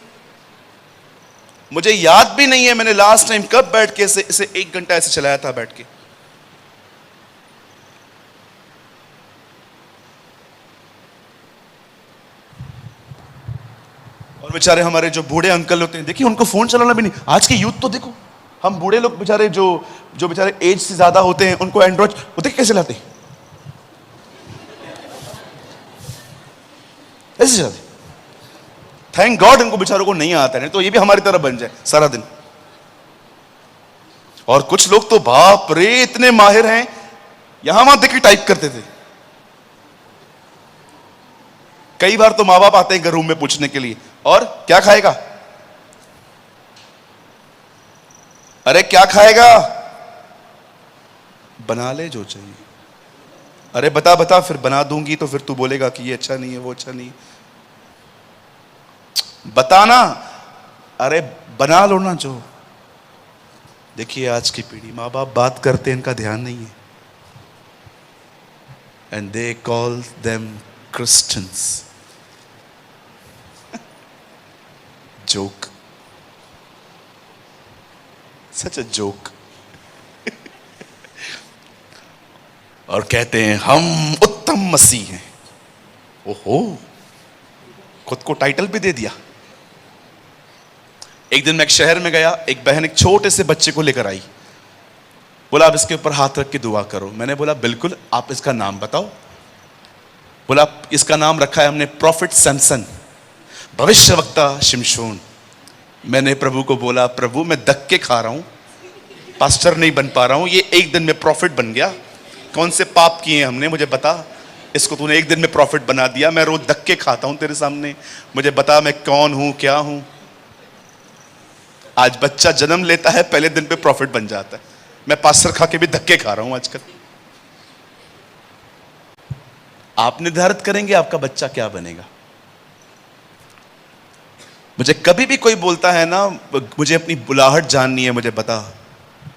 मुझे याद भी नहीं है मैंने लास्ट टाइम कब बैठ के इसे 1 घंटा ऐसे चलाया था बैठ के। और बेचारे हमारे जो बूढ़े अंकल होते हैं, देखिए उनको फोन चलाना भी नहीं। आज के यूथ तो देखो, हम बूढ़े लोग बेचारे जो बेचारे एज से ज्यादा होते हैं, उनको एंड्रॉइड वो देख कैसे चलाते, ऐसे चलाते। थैंक गॉड इनको बेचारों को नहीं आता, नहीं तो ये भी हमारी तरह बन जाए सारा दिन। और कुछ लोग तो बाप रे इतने माहिर हैं, यहां वहां देख के टाइप करते थे। कई बार तो माँ बाप आते हैं रूम में पूछने के लिए, और क्या खाएगा? अरे क्या खाएगा? बना ले जो चाहिए। अरे बता बता, फिर बना दूंगी तो फिर तू बोलेगा कि ये अच्छा नहीं है, वो अच्छा नहीं है। बताना, अरे बना लो ना जो। देखिए आज की पीढ़ी, माँ बाप बात करते हैं, इनका ध्यान नहीं है। And they call them Christians. Joke, such a joke. और कहते हैं हम उत्तम मसीह हैं। ओहो, खुद को टाइटल भी दे दिया। एक दिन मैं एक शहर में गया, एक बहन एक छोटे से बच्चे को लेकर आई। बोला आप इसके ऊपर हाथ रख के दुआ करो। मैंने बोला बिल्कुल, आप इसका नाम बताओ। बोला इसका नाम रखा है हमने प्रॉफिट सैमसन, भविष्यवक्ता शिमशोन। मैंने प्रभु को बोला, प्रभु मैं धक्के खा रहा हूं, पास्टर नहीं बन पा रहा हूं, ये एक दिन में प्रॉफिट बन गया। कौन से पाप किए हमने, मुझे बता। इसको तूने एक दिन में प्रॉफिट बना दिया। मैं रोज धक्के खाता हूं तेरे सामने, मुझे बता मैं कौन हूं, क्या हूं। आज बच्चा जन्म लेता है, पहले दिन पे प्रॉफिट बन जाता है। मैं पास्टर खा के भी धक्के खा रहा हूं आजकल। आप निर्धारित करेंगे आपका बच्चा क्या बनेगा। मुझे कभी भी कोई बोलता है ना, मुझे अपनी बुलाहट जाननी है, मुझे बता,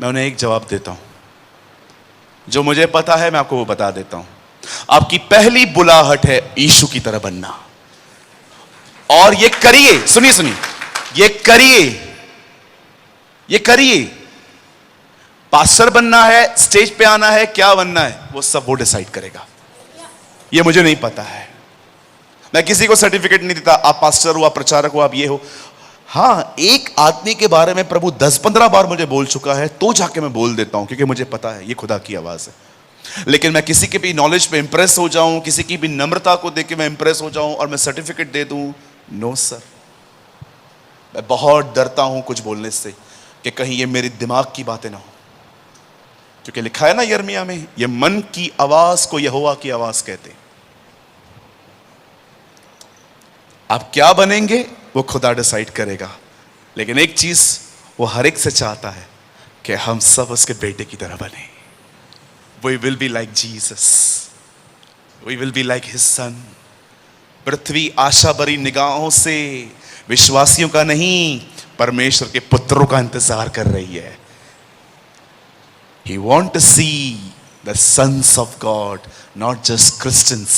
मैं उन्हें एक जवाब देता हूं, जो मुझे पता है मैं आपको वो बता देता हूं। आपकी पहली बुलाहट है यीशु की तरह बनना। और ये करिए, सुनिए सुनिए, ये करिए, ये करिए। पास्टर बनना है, स्टेज पे आना है, क्या बनना है, वो सब वो डिसाइड करेगा। ये मुझे नहीं पता है, मैं किसी को सर्टिफिकेट नहीं देता, आप पास्टर हो, आप प्रचारक हो, आप ये हो। हां, एक आदमी के बारे में प्रभु 10-15 बार मुझे बोल चुका है, तो जाके मैं बोल देता हूं, क्योंकि मुझे पता है ये खुदा की आवाज है। लेकिन मैं किसी के भी नॉलेज पे इंप्रेस हो जाऊं, किसी की भी नम्रता को देख के मैं इंप्रेस हो जाऊं और मैं सर्टिफिकेट दे दूं, नो सर। मैं बहुत डरता हूं कुछ बोलने से, कि कहीं ये मेरे दिमाग की बातें ना हो। क्योंकि लिखा है ना यिर्मयाह में, ये मन की आवाज को यहोवा की आवाज कहते। आप क्या बनेंगे वो खुदा डिसाइड करेगा, लेकिन एक चीज वो हर एक से चाहता है कि हम सब उसके बेटे की तरह बने। We will be like Jesus. We will be like his son. पृथ्वी आशा भरी निगाहों से विश्वासियों का नहीं, परमेश्वर के पुत्रों का इंतजार कर रही है। He want to see the sons of God, not just Christians.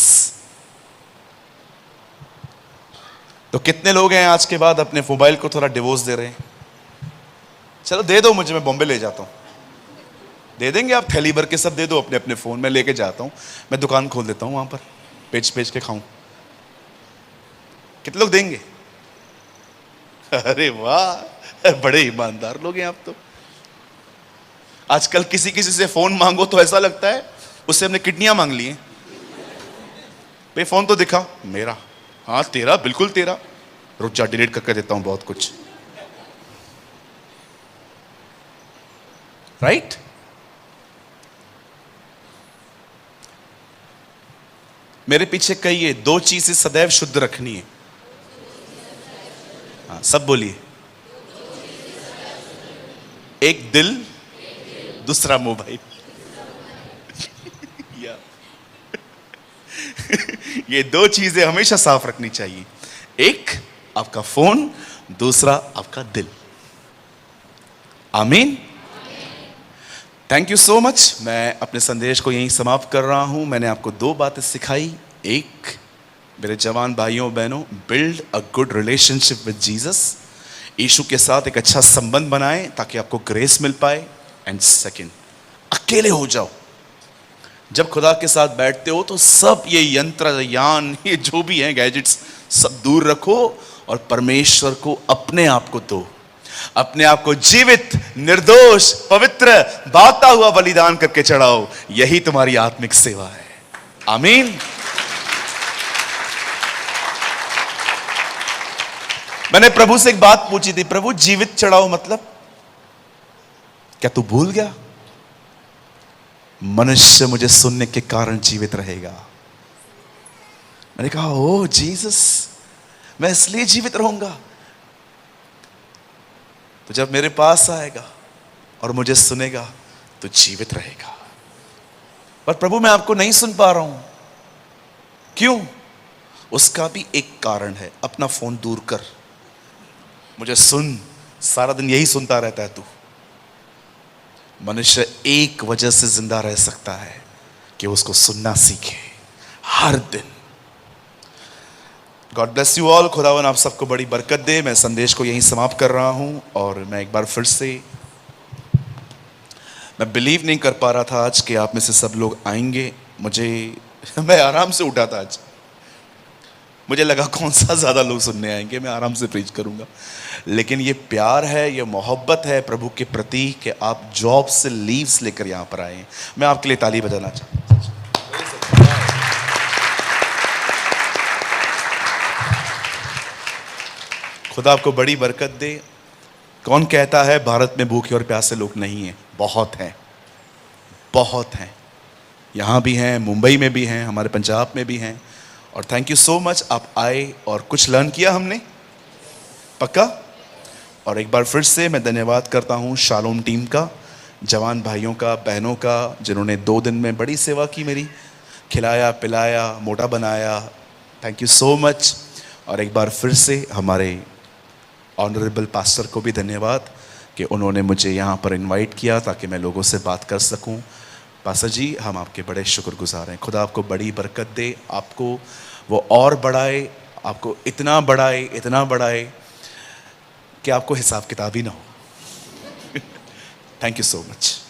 तो कितने लोग हैं आज के बाद अपने मोबाइल को थोड़ा डिवोर्स दे रहे हैं? चलो दे दो मुझे, मैं बॉम्बे ले जाता हूं। दे देंगे आप, थैली भर के सब दे दो अपने अपने फोन में, लेके जाता हूं, मैं दुकान खोल देता हूं वहां पर, बेच बेच के खाऊं। कितने लोग देंगे? अरे वाह, बड़े ईमानदार लोग हैं आप तो। आजकल किसी किसी से फोन मांगो तो ऐसा लगता है उससे हमने किडनियां मांग ली हैं। भाई फोन तो दिखा। मेरा? हाँ तेरा, बिल्कुल तेरा। रुक जा, डिलीट करके देता हूं बहुत कुछ। राइट? मेरे पीछे कहिए, दो चीजें सदैव शुद्ध रखनी है। हाँ सब बोलिए। एक दिल, दूसरा मोबाइल। ये दो चीजें हमेशा साफ रखनी चाहिए। एक आपका फोन, दूसरा आपका दिल। आमीन। Thank you so much. मैं अपने संदेश को यहीं समाप्त कर रहा हूं। मैंने आपको दो बातें सिखाई। एक, मेरे जवान भाइयों बहनों, build a good relationship with Jesus. यीशु के साथ एक अच्छा संबंध बनाएं ताकि आपको ग्रेस मिल पाए। एंड सेकंड, अकेले हो जाओ। जब खुदा के साथ बैठते हो तो सब ये यंत्र यान, ये जो भी हैं गैजेट्स, सब दूर रखो और परमेश्वर को अपने आप को दो। अपने आप को जीवित, निर्दोष, पवित्र, भाता हुआ बलिदान करके चढ़ाओ। यही तुम्हारी आत्मिक सेवा है। आमीन। मैंने प्रभु से एक बात पूछी थी, प्रभु जीवित चढ़ाओ मतलब क्या तू भूल गया? मनुष्य मुझे सुनने के कारण जीवित रहेगा। मैंने कहा ओ जीसस, मैं इसलिए जीवित रहूंगा तो जब मेरे पास आएगा और मुझे सुनेगा तो जीवित रहेगा। पर प्रभु मैं आपको नहीं सुन पा रहा हूं। क्यों? उसका भी एक कारण है। अपना फोन दूर कर, मुझे सुन। सारा दिन यही सुनता रहता है तू। मनुष्य एक वजह से जिंदा रह सकता है कि उसको सुनना सीखे हर दिन। God bless you all. खुदावन आप सबको बड़ी बरकत दे। मैं संदेश को यहीं समाप्त कर रहा हूं और मैं एक बार फिर से, मैं बिलीव नहीं कर पा रहा था आज कि आप में से सब लोग आएंगे। मैं आराम से उठा था आज। मुझे लगा कौन सा ज्यादा लोग सुनने आएंगे, मैं आराम से प्रीच करूंगा। लेकिन ये प्यार है, ये मोहब्बत है प्रभु के प्रति कि आप जॉब से लीव्स लेकर यहां पर आए। मैं आपके लिए ताली बजाना चाहता हूं। खुदा आपको बड़ी बरकत दे। कौन कहता है भारत में भूखे और प्यासे लोग नहीं हैं? बहुत हैं, बहुत हैं। यहां भी हैं, मुंबई में भी हैं, हमारे पंजाब में भी हैं। और थैंक यू सो मच, आप आए और कुछ लर्न किया हमने, पक्का। और एक बार फिर से मैं धन्यवाद करता हूँ शालोम टीम का, जवान भाइयों का, बहनों का, जिन्होंने 2 दिन में बड़ी सेवा की मेरी, खिलाया पिलाया, मोटा बनाया। Thank you so much. और एक बार फिर से हमारे ऑनरेबल पास्टर को भी धन्यवाद कि उन्होंने मुझे यहाँ पर इनवाइट किया ताकि मैं लोगों से बात कर सकूँ। पास्टर जी, हम आपके बड़े शुक्रगुजार हैं। खुदा आपको बड़ी बरकत दे, आपको वो और बढ़ाए, आपको इतना बढ़ाए कि आपको हिसाब किताब ही ना हो। Thank you so much.